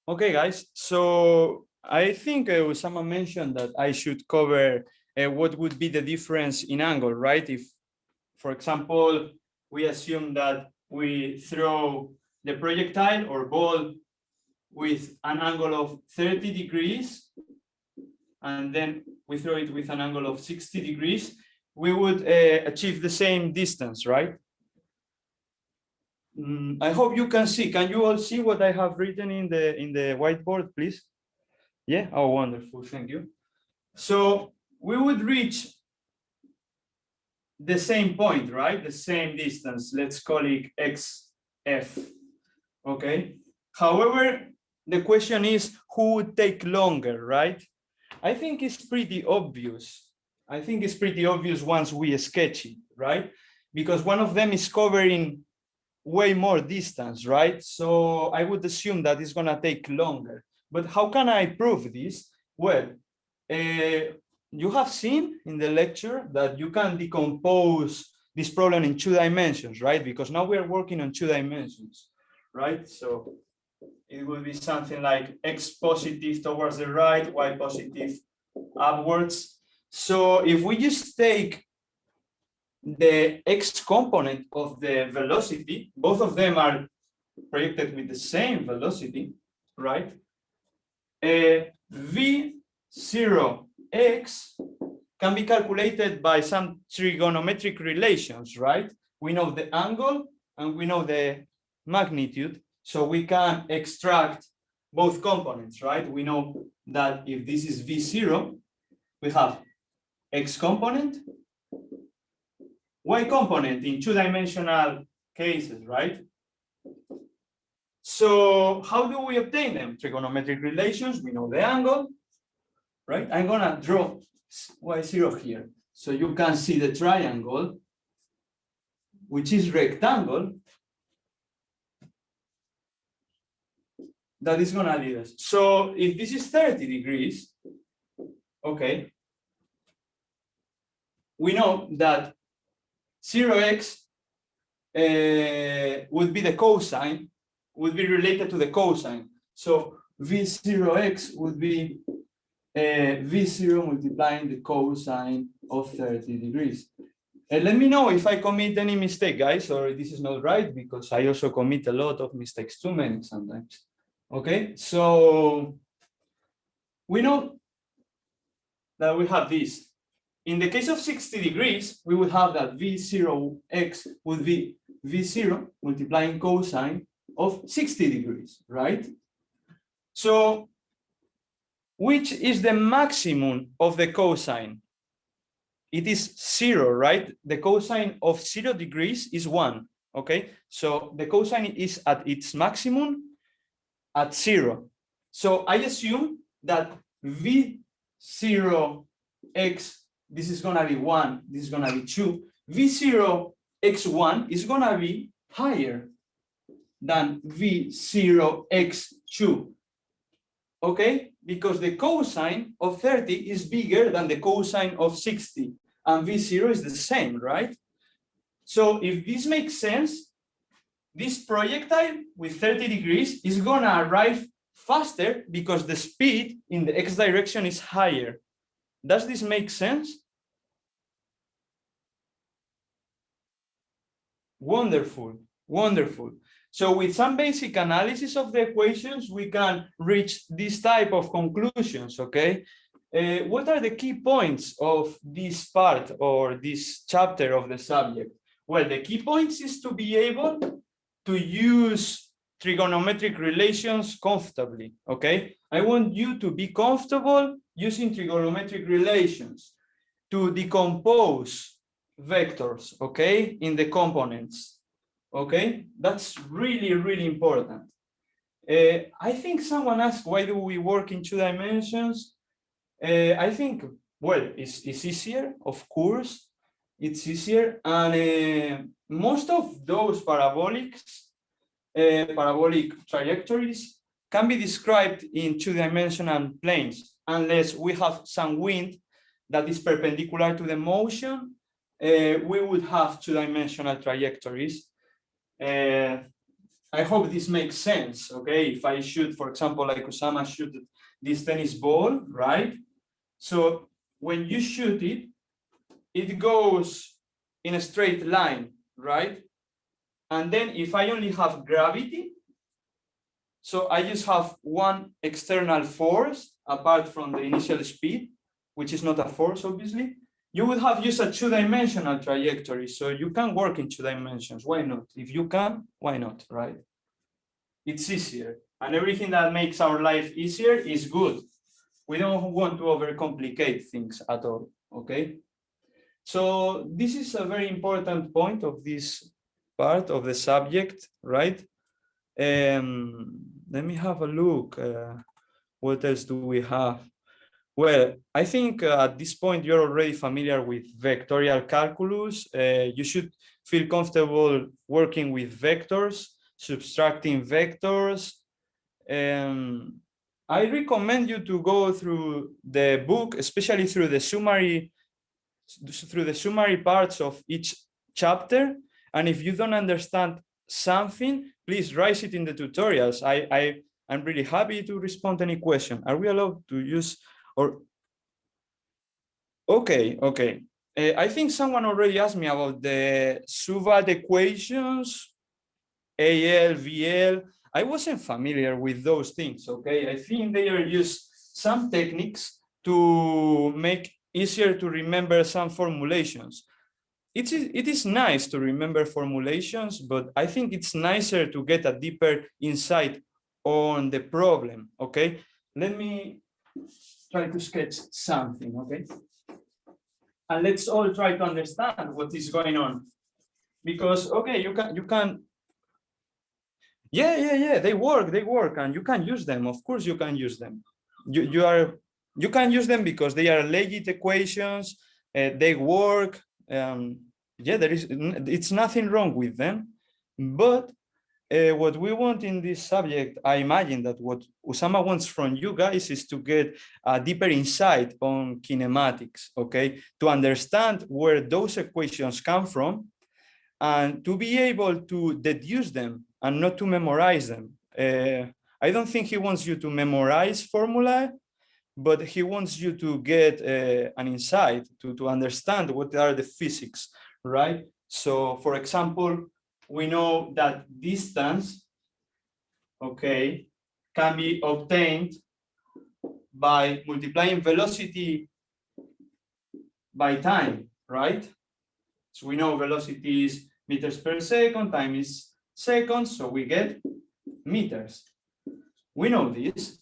Okay, guys. So I think Usama mentioned that I should cover what would be the difference in angle, right? If, for example, we assume that we throw the projectile or ball with an angle of 30 degrees, and then we throw it with an angle of 60 degrees, we would achieve the same distance, right? I hope you can see. Can you all see what I have written in the whiteboard, please? Yeah, oh, wonderful, thank you. So we would reach the same point, right? The same distance, let's call it XF, okay? However, the question is who would take longer, right? I think it's pretty obvious. I think it's pretty obvious once we sketch it, right? Because one of them is covering way more distance, right? So I would assume that it's gonna take longer. But how can I prove this? Well, you have seen in the lecture that you can decompose this problem in 2 dimensions, right? Because now we are working on 2 dimensions, right? So it will be something like x positive towards the right, y positive upwards. So if we just take the x component of the velocity, both of them are projected with the same velocity, right? V0x can be calculated by some trigonometric relations, right? We know the angle and we know the magnitude, so we can extract both components, right? We know that if this is V0, we have x component, y component in 2-dimensional cases, right? So how do we obtain them? Trigonometric relations, we know the angle, right? I'm gonna draw y0 here. So you can see the triangle, which is rectangle, that is gonna lead us. So if this is 30 degrees, okay, we know that 0x would be the cosine, would be related to the cosine. So V0x would be V0 multiplying the cosine of 30 degrees. And let me know if I commit any mistake, guys, or this is not right, because I also commit a lot of mistakes, too many sometimes. Okay, so we know that we have this. In the case of 60 degrees, we would have that V0x would be V0 multiplying cosine of 60 degrees, right? So which is the maximum of the cosine? It is 0, right? The cosine of 0 degrees is 1, okay? So the cosine is at its maximum at 0. So I assume that V0x, this is gonna be 1, this is gonna be 2. V0x1 is gonna be higher than V0x2, okay? Because the cosine of 30 is bigger than the cosine of 60, and V0 is the same, right? So if this makes sense, this projectile with 30 degrees is gonna arrive faster because the speed in the x direction is higher. Does this make sense? Wonderful, wonderful. So with some basic analysis of the equations, we can reach this type of conclusions, okay? What are the key points of this part or this chapter of the subject? Well, the key points is to be able to use trigonometric relations comfortably, okay? I want you to be comfortable using trigonometric relations to decompose vectors, okay, in the components, okay? That's really, really important. I think someone asked, why do we work in 2 dimensions? I think, well, it's easier, of course, it's easier. And most of those parabolic trajectories can be described in 2-dimensional planes, unless we have some wind that is perpendicular to the motion, we would have 2-dimensional trajectories. I hope this makes sense, okay? If I shoot, for example, like Osama shoot this tennis ball, right? So when you shoot it, it goes in a straight line, right? And then if I only have gravity, so I just have one external force apart from the initial speed, which is not a force, obviously, you would have used a 2-dimensional trajectory. So you can work in 2 dimensions. Why not? If you can, why not, right? It's easier. And everything that makes our life easier is good. We don't want to overcomplicate things at all, okay? So this is a very important point of this part of the subject, right? Let me have a look. What else do we have? Well, I think at this point you're already familiar with vectorial calculus. You should feel comfortable working with vectors, subtracting vectors. I recommend you to go through the book, especially through the summary parts of each chapter. And if you don't understand something, please write it in the tutorials. I'm really happy to respond to any question. Are we allowed to use or? Okay. I think someone already asked me about the Suvat equations, AL, VL. I wasn't familiar with those things, okay? I think they are used some techniques to make easier to remember some formulations. It is nice to remember formulations, but I think it's nicer to get a deeper insight on the problem, okay? Let me try to sketch something, okay? And let's all try to understand what is going on. Because, okay, you can, yeah, they work, and you can use them. Of course you can use them. You can use them because they are legit equations, they work. Yeah, it's nothing wrong with them. But what we want in this subject, I imagine that what Usama wants from you guys is to get a deeper insight on kinematics, okay? To understand where those equations come from and to be able to deduce them and not to memorize them. I don't think he wants you to memorize formula, but he wants you to get an insight to understand what are the physics, right? So for example, we know that distance, okay, can be obtained by multiplying velocity by time, right? So we know velocity is meters per second, time is seconds, so we get meters. We know this.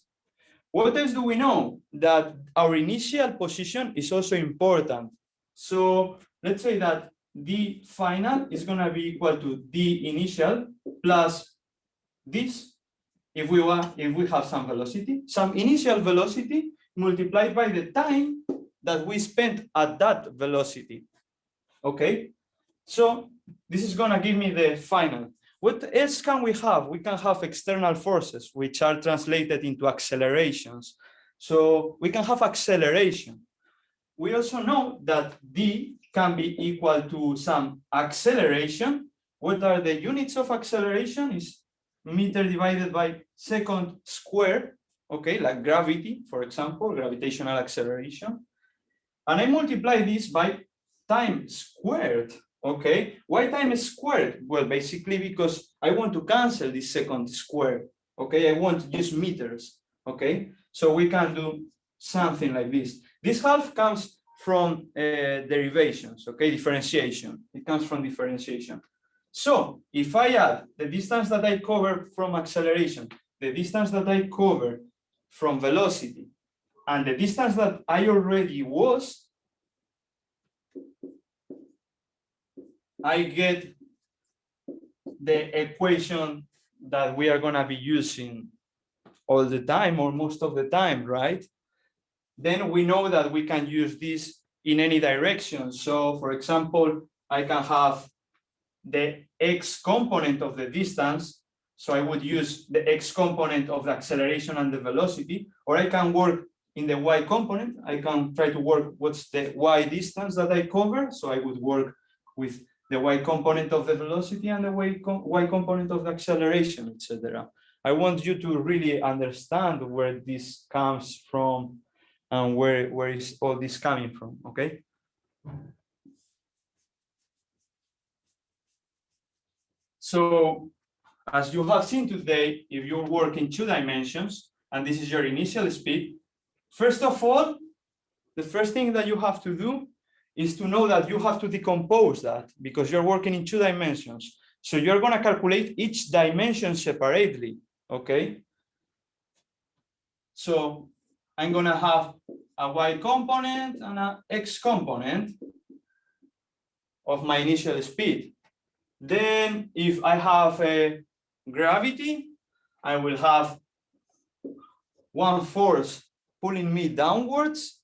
What else do we know? That our initial position is also important. So let's say that d final is going to be equal to d initial plus this, if we have some initial velocity multiplied by the time that we spent at that velocity. Okay, so this is going to give me the final. What else can we have? We can have external forces, which are translated into accelerations. So we can have acceleration. We also know that d can be equal to some acceleration. What are the units of acceleration? Is meter divided by second squared, okay, like gravity, for example, gravitational acceleration. And I multiply this by time squared, okay? Why time squared? Well, basically because I want to cancel this second square, okay? I want to use meters, okay? So we can do something like this. This half comes from derivations, okay? Differentiation, it comes from differentiation. So if I add the distance that I cover from acceleration, the distance that I cover from velocity, and the distance that I already was, I get the equation that we are going to be using all the time or most of the time, right? Then we know that we can use this in any direction. So for example, I can have the x component of the distance. So I would use the x component of the acceleration and the velocity, or I can work in the y component. I can try to work what's the y distance that I cover. So I would work with the y component of the velocity and the y component of the acceleration, etc. I want you to really understand where this comes from and where is all this coming from, okay? So as you have seen today, if you work in 2 dimensions, and this is your initial speed, first of all, the first thing that you have to do is to know that you have to decompose that because you're working in 2 dimensions. So you're going to calculate each dimension separately, okay? So I'm going to have a y component and an x component of my initial speed. Then if I have a gravity, I will have one force pulling me downwards,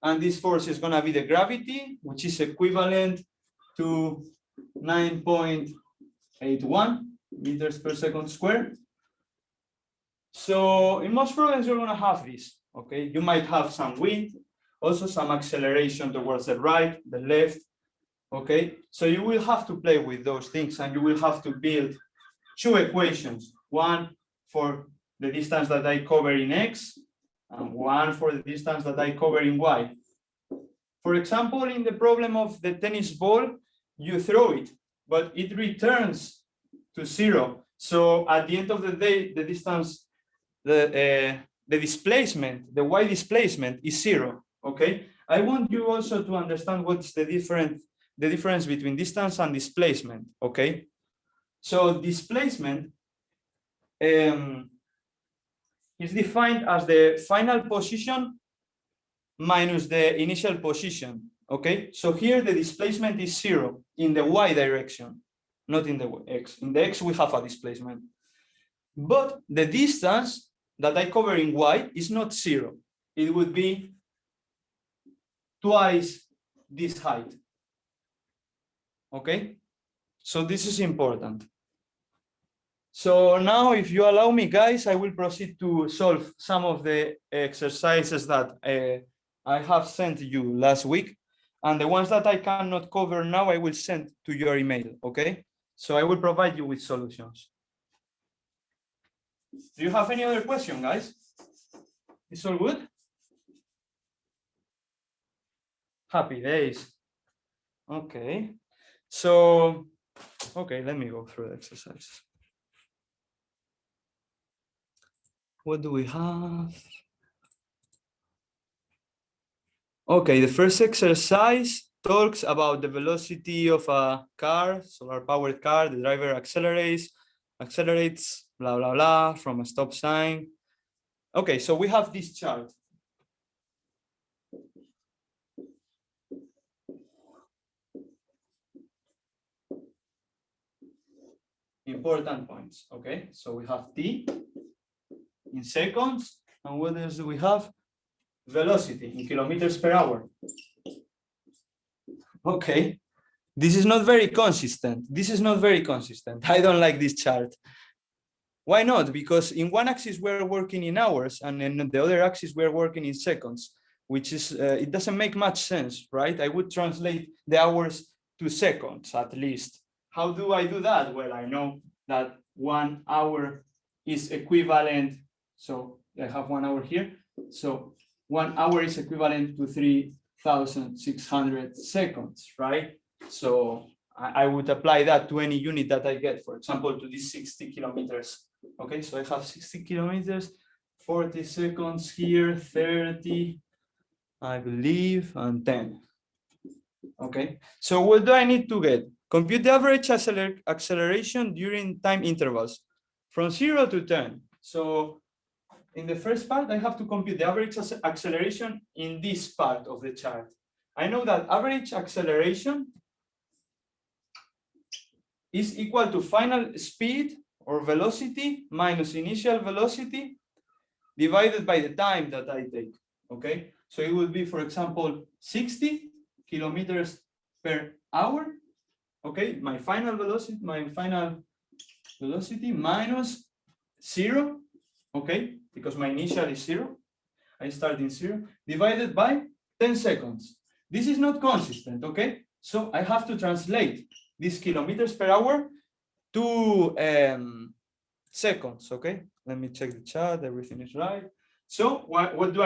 and this force is going to be the gravity, which is equivalent to 9.81 meters per second squared. So in most problems, you're going to have this, okay? You might have some wind, also some acceleration towards the right, the left, okay? So you will have to play with those things, and you will have to build 2 equations, one for the distance that I cover in x, and one for the distance that I cover in y. For example, in the problem of the tennis ball, you throw it, but it returns to 0. So at the end of the day, the distance, the displacement, the y displacement is 0, okay? I want you also to understand what's the difference between distance and displacement, okay? So displacement is defined as the final position minus the initial position, okay? So here the displacement is 0 in the y direction, not in the x. In the x we have a displacement. But the distance that I cover in y is not 0. It would be twice this height, okay? So this is important. So now, if you allow me, guys, I will proceed to solve some of the exercises that I have sent you last week. And the ones that I cannot cover now, I will send to your email, okay? So I will provide you with solutions. Do you have any other question, guys? It's all good? Happy days. Okay. So, okay, let me go through the exercises. what do we have? Okay, the first exercise talks about the velocity of a car, solar powered car. The driver accelerates, blah, blah, blah, from a stop sign. Okay, so we have this chart. Important points, okay? So we have t in seconds, and what else do we have? Velocity in kilometers per hour. Okay, this is not very consistent. This is not very consistent. I don't like this chart. Why not? Because in one axis we're working in hours, and in the other axis we're working in seconds, which is, it doesn't make much sense, right? I would translate the hours to seconds at least. How do I do that? Well, I know that 1 hour is equivalent. So I have 1 hour here. So 1 hour is equivalent to 3,600 seconds, right? So I would apply that to any unit that I get, for example, to this 60 kilometers. Okay, so I have 60 kilometers, 40 seconds here, 30, I believe, and 10. Okay, so what do I need to get? Compute the average acceleration during time intervals from 0 to 10. So in the first part, I have to compute the average acceleration in this part of the chart. I know that average acceleration is equal to final speed or velocity minus initial velocity divided by the time that I take, okay? So it would be, for example, 60 kilometers per hour, okay? My final velocity minus 0, okay? Because my initial is 0, I start in 0, divided by 10 seconds. This is not consistent, okay? So I have to translate these kilometers per hour to seconds, okay? Let me check the chart, everything is right. So what do?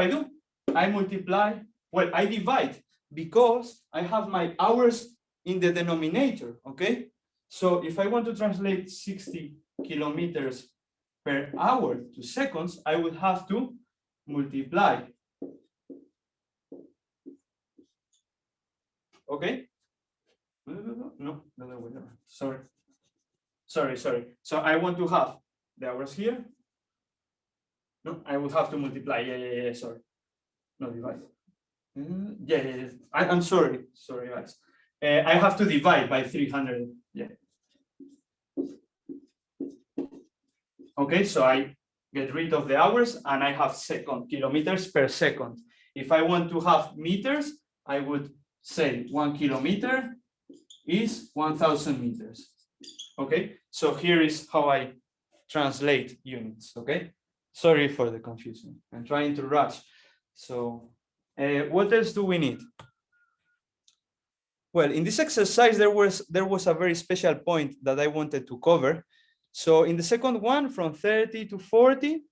I multiply, well, I divide because I have my hours in the denominator, okay? So if I want to translate 60 kilometers per hour to seconds, I would have to multiply. Okay? No, the other way around. Sorry. So I want to have the hours here. No, I would have to multiply. Yeah, sorry. No, divide. Yeah. I'm sorry, guys. I have to divide by 300. Yeah. Okay, so I get rid of the hours and I have kilometers per second. If I want to have meters, I would say 1 kilometer is 1,000 meters. Okay, so here is how I translate units. Okay, sorry for the confusion. I'm trying to rush. So what else do we need? Well, in this exercise, there was a very special point that I wanted to cover. So in the second one, from 30 to 40,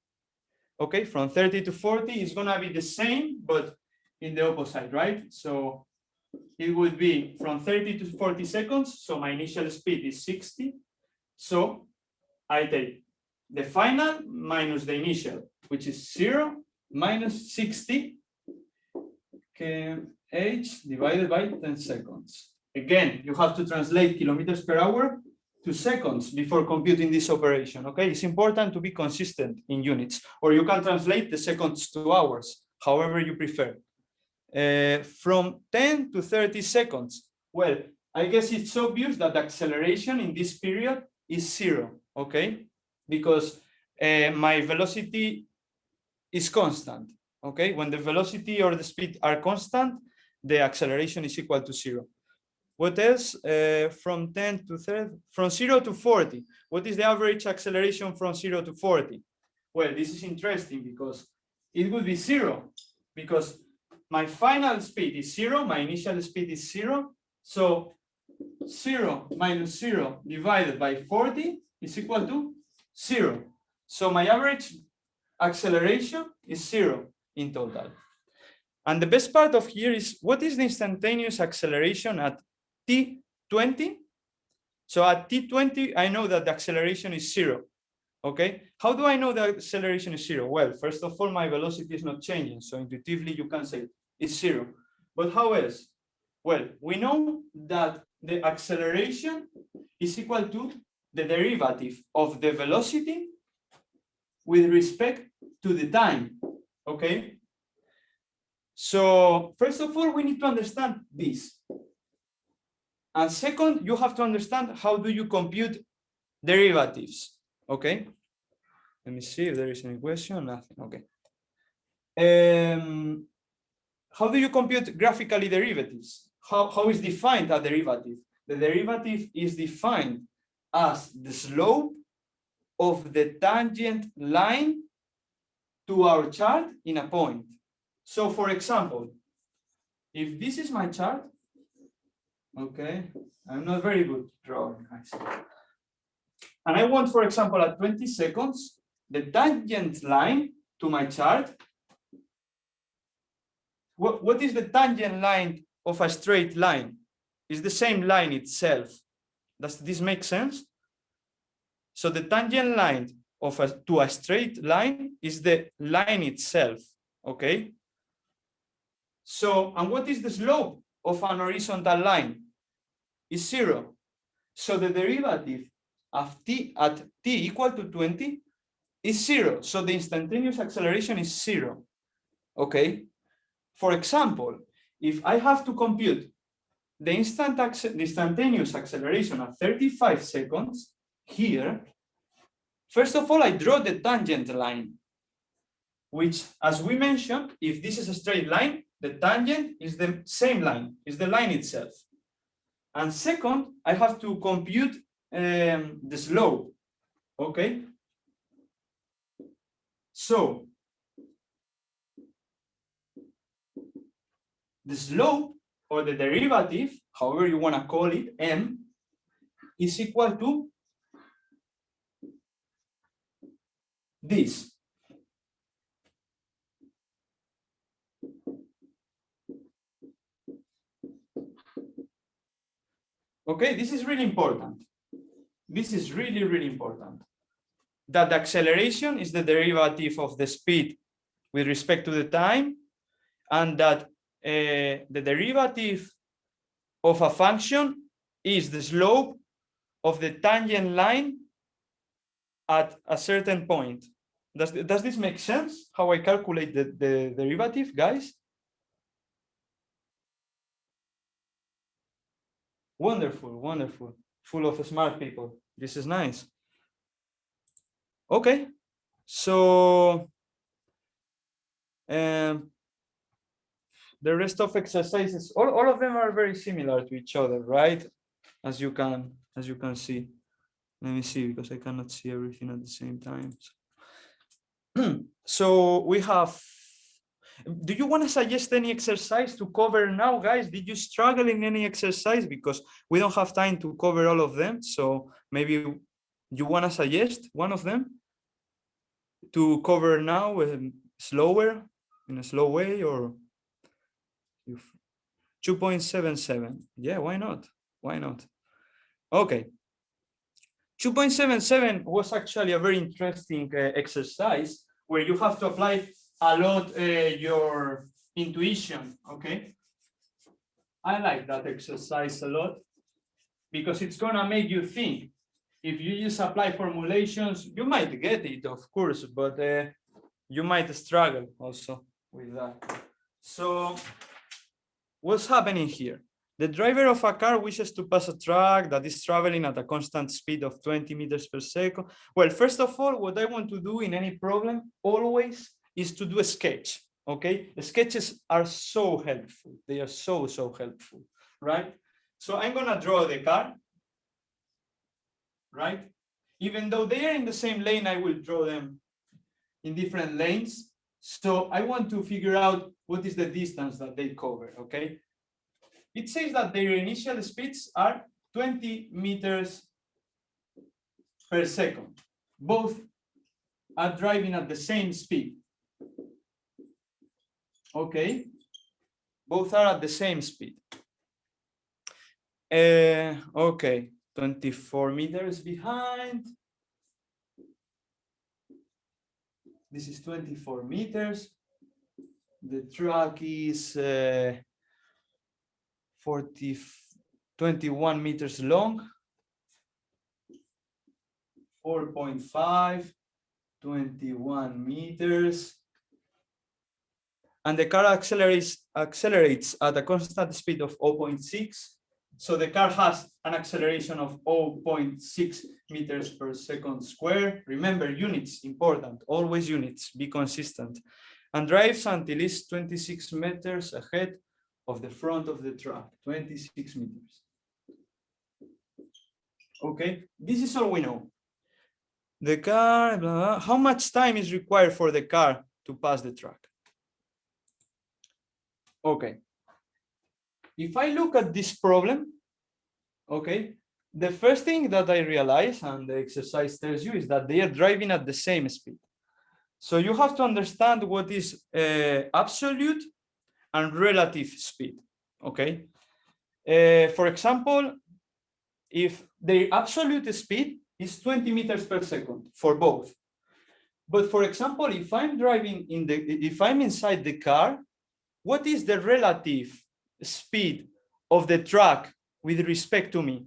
okay, from 30 to 40 is gonna be the same, but in the opposite, right? So it would be from 30 to 40 seconds. So my initial speed is 60. So I take the final minus the initial, which is 0 minus 60 kh divided by 10 seconds. Again, you have to translate kilometers per hour to seconds before computing this operation, okay? It's important to be consistent in units, or you can translate the seconds to hours, however you prefer. From 10 to 30 seconds, well, I guess it's obvious that the acceleration in this period is 0, okay? Because my velocity is constant, okay? When the velocity or the speed are constant, the acceleration is equal to 0. What else? From 10 to 30, from 0 to 40, what is the average acceleration from 0 to 40? Well, this is interesting because it would be 0, because my final speed is 0, my initial speed is 0. So 0 minus 0 divided by 40 is equal to 0. So my average acceleration is 0 in total. And the best part of here is, what is the instantaneous acceleration at t20? So at t20, I know that the acceleration is 0. Okay, how do I know the acceleration is 0? Well, first of all, my velocity is not changing, so intuitively you can say it's 0. But how else? Well, we know that the acceleration is equal to the derivative of the velocity with respect to the time. Okay, so first of all, we need to understand this. And second, you have to understand how do you compute derivatives. Okay, let me see if there is any question. Nothing. Okay. How do you compute graphically derivatives? How is defined a derivative? The derivative is defined as the slope of the tangent line to our chart in a point. So for example, if this is my chart, okay, I'm not very good drawing, guys. And I want, for example, at 20 seconds, the tangent line to my chart. What is the tangent line of a straight line? It's the same line itself. Does this make sense? So the tangent line to a straight line is the line itself, okay? So, and what is the slope of an horizontal line? Is 0. So the derivative of t at t equal to 20 is 0. So the instantaneous acceleration is 0, okay? For example, if I have to compute the instantaneous acceleration at 35 seconds here, first of all, I draw the tangent line, which, as we mentioned, if this is a straight line, the tangent is the same line, is the line itself. And second, I have to compute the slope, okay? So, the slope, or the derivative, however you want to call it, m, is equal to this. Okay, this is really important. This is really, really important. That the acceleration is the derivative of the speed with respect to the time, and that the derivative of a function is the slope of the tangent line at a certain point. Does this make sense, how I calculate the derivative, guys? Wonderful, wonderful. Full of smart people. This is nice. Okay, so the rest of exercises, all of them are very similar to each other, right? As you can see. Let me see, because I cannot see everything at the same time. So we have, do you want to suggest any exercise to cover now, guys? Did you struggle in any exercise? Because we don't have time to cover all of them. So maybe you want to suggest one of them to cover now slower, in a slow way, or 2.77. Yeah, why not? Why not? Okay. 2.77 was actually a very interesting exercise where you have to apply a lot your intuition, okay? I like that exercise a lot because it's gonna make you think. If you just apply formulations, you might get it, of course, but you might struggle also with that. So what's happening here? The driver of a car wishes to pass a truck that is traveling at a constant speed of 20 meters per second. Well, first of all, what I want to do in any problem always is to do a sketch, okay? The sketches are so helpful. They are so helpful, right? So I'm gonna draw the car, right? Even though they are in the same lane, I will draw them in different lanes. So I want to figure out what is the distance that they cover, okay? It says that their initial speeds are 20 meters per second. Both are driving at the same speed. Okay, both are at the same speed. Okay, 24 meters behind. This is 24 meters. The track is 21 meters long. 4.5, 21 meters. And the car accelerates at a constant speed of 0.6. So the car has an acceleration of 0.6 meters per second square. Remember, units, important, always units, be consistent. And drives until it's 26 meters ahead of the front of the truck, 26 meters. Okay, this is all we know. The car, blah, blah. How much time is required for the car to pass the truck? Okay. If I look at this problem, okay, the first thing that I realize, and the exercise tells you, is that they are driving at the same speed. So you have to understand what is absolute and relative speed, okay? For example, if the absolute speed is 20 meters per second for both. But for example, if I'm driving if I'm inside the car, what is the relative speed of the truck with respect to me?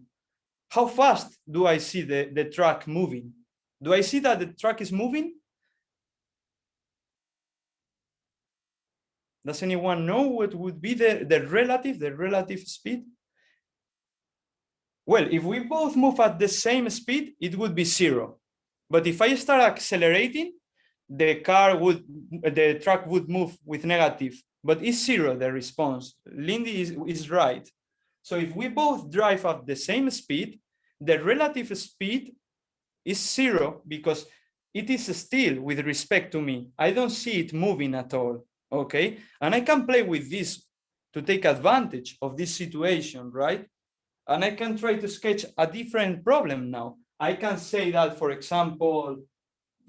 How fast do I see the truck moving? Do I see that the truck is moving? Does anyone know what would be the relative speed? Well, if we both move at the same speed, it would be 0. But if I start accelerating, the truck would move with negative, but it's 0, the response. Lindy is right. So if we both drive at the same speed, the relative speed is 0 because it is still with respect to me. I don't see it moving at all, okay? And I can play with this to take advantage of this situation, right? And I can try to sketch a different problem now. I can say that, for example,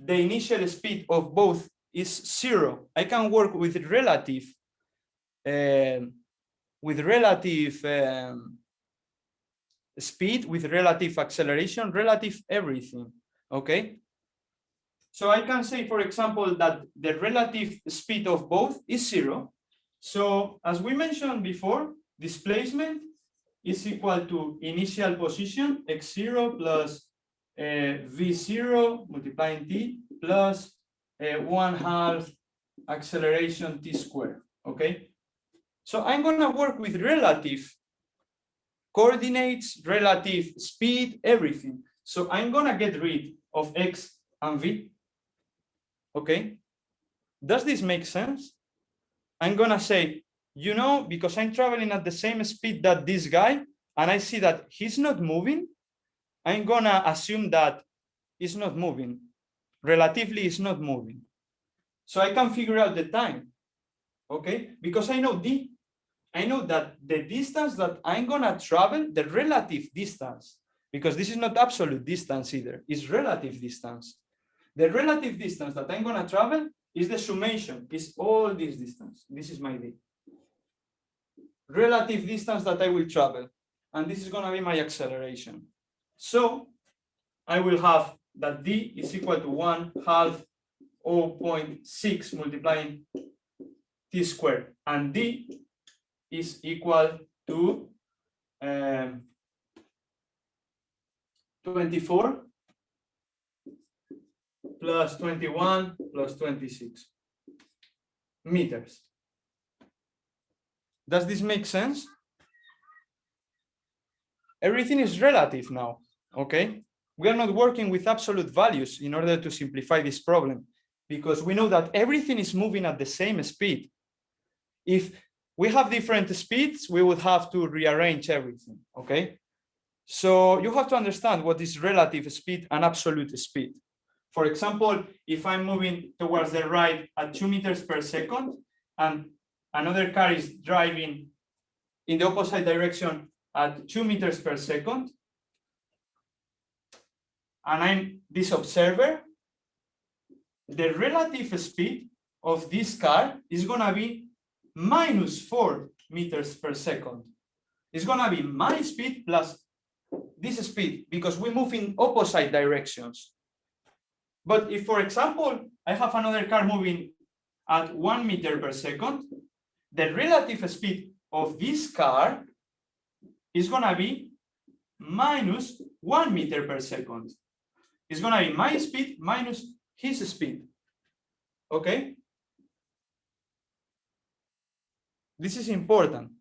the initial speed of both is 0. I can work with relative speed, with relative acceleration, relative everything, okay? So I can say, for example, that the relative speed of both is 0. So as we mentioned before, displacement is equal to initial position x0 plus v0 multiplying t plus 1/2 acceleration t squared, okay? So I'm gonna work with relative coordinates, relative speed, everything. So I'm gonna get rid of x and v, okay? Does this make sense? I'm gonna say, you know, because I'm traveling at the same speed that this guy, and I see that he's not moving, I'm gonna assume that it's not moving. Relatively, it's not moving. So I can figure out the time, okay? Because I know I know that the distance that I'm gonna travel, the relative distance, because this is not absolute distance either, it's relative distance. The relative distance that I'm gonna travel is the summation, is all this distance. This is my d. Relative distance that I will travel, and this is gonna be my acceleration. So I will have that d is equal to 1/2 0.6 multiplying t squared, and d is equal to 24 plus 21 plus 26 meters. Does this make sense? Everything is relative now, okay? We are not working with absolute values in order to simplify this problem, because we know that everything is moving at the same speed. If we have different speeds, we would have to rearrange everything, okay? So you have to understand what is relative speed and absolute speed. For example, if I'm moving towards the right at 2 meters per second, and another car is driving in the opposite direction at 2 meters per second, and I'm this observer, the relative speed of this car is gonna be -4 meters per second. It's gonna be my speed plus this speed, because we move in opposite directions. But if, for example, I have another car moving at 1 meter per second, the relative speed of this car is gonna be minus 1 meter per second. It's gonna be my speed minus his speed, okay? This is important.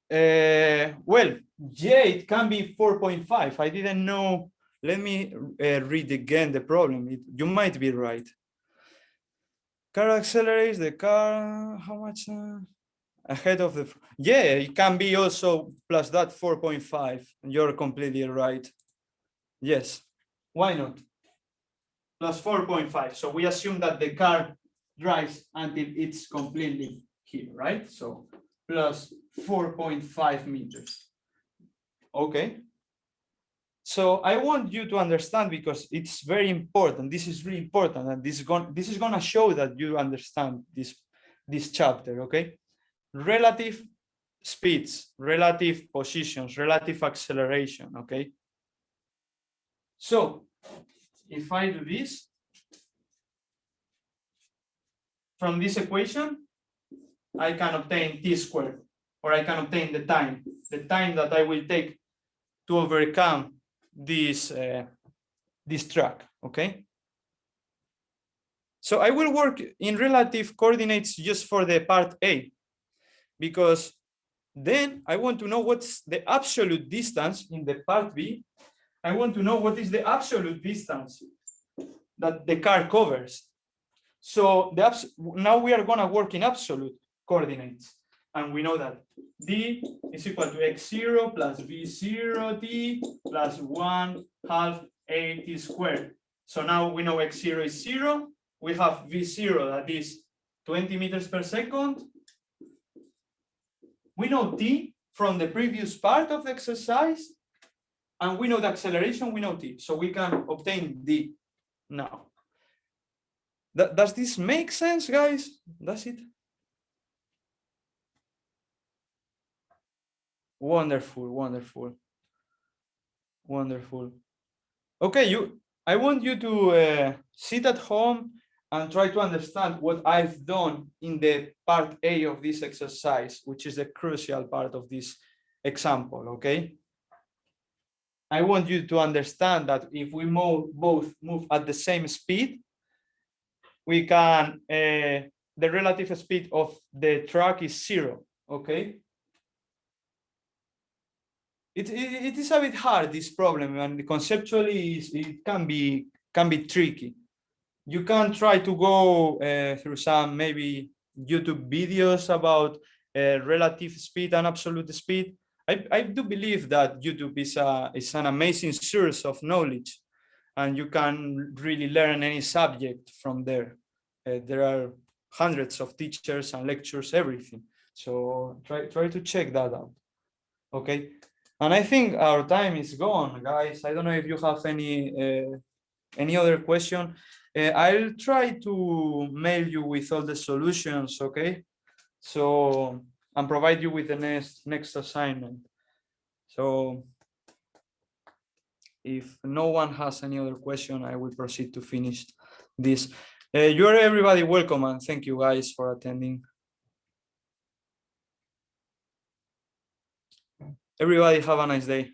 Well, yeah, it can be 4.5. I didn't know. Let me read again the problem. You might be right. Car accelerates the car, how much? Ahead of the, yeah, it can be also plus that 4.5. You're completely right. Yes, why not? Plus 4.5. So we assume that the car drives until it's completely here, right? So plus 4.5 meters. Okay. So I want you to understand, because it's very important. This is really important, and this is going to show that you understand this chapter. Okay. Relative speeds, relative positions, relative acceleration. Okay. So if I do this from this equation, I can obtain t squared, or I can obtain the time that I will take to overcome this track. Okay. So I will work in relative coordinates just for the part A, because then I want to know what's the absolute distance in the part B. I want to know what is the absolute distance that the car covers. So now we are going to work in absolute coordinates. And we know that d is equal to x0 plus v0t plus 1/2 at squared. So now we know x0 is 0. We have v0 that is 20 meters per second. We know t from the previous part of the exercise. And we know the acceleration, we know t. So we can obtain d now. Does this make sense, guys? Does it? Wonderful, wonderful, wonderful. Okay, I want you to sit at home and try to understand what I've done in the part A of this exercise, which is the crucial part of this example, okay? I want you to understand that if we both move at the same speed, we can, the relative speed of the track is 0, okay? It is a bit hard, this problem, and conceptually it can be tricky. You can try to go through some maybe YouTube videos about relative speed and absolute speed. I do believe that YouTube is an amazing source of knowledge, and you can really learn any subject from there. There are hundreds of teachers and lectures, everything. So try to check that out. Okay. And I think our time is gone, guys. I don't know if you have any other question. I'll try to mail you with all the solutions, okay? So, and provide you with the next assignment. So if no one has any other question, I will proceed to finish this. You are everybody welcome, and thank you guys for attending. Everybody have a nice day.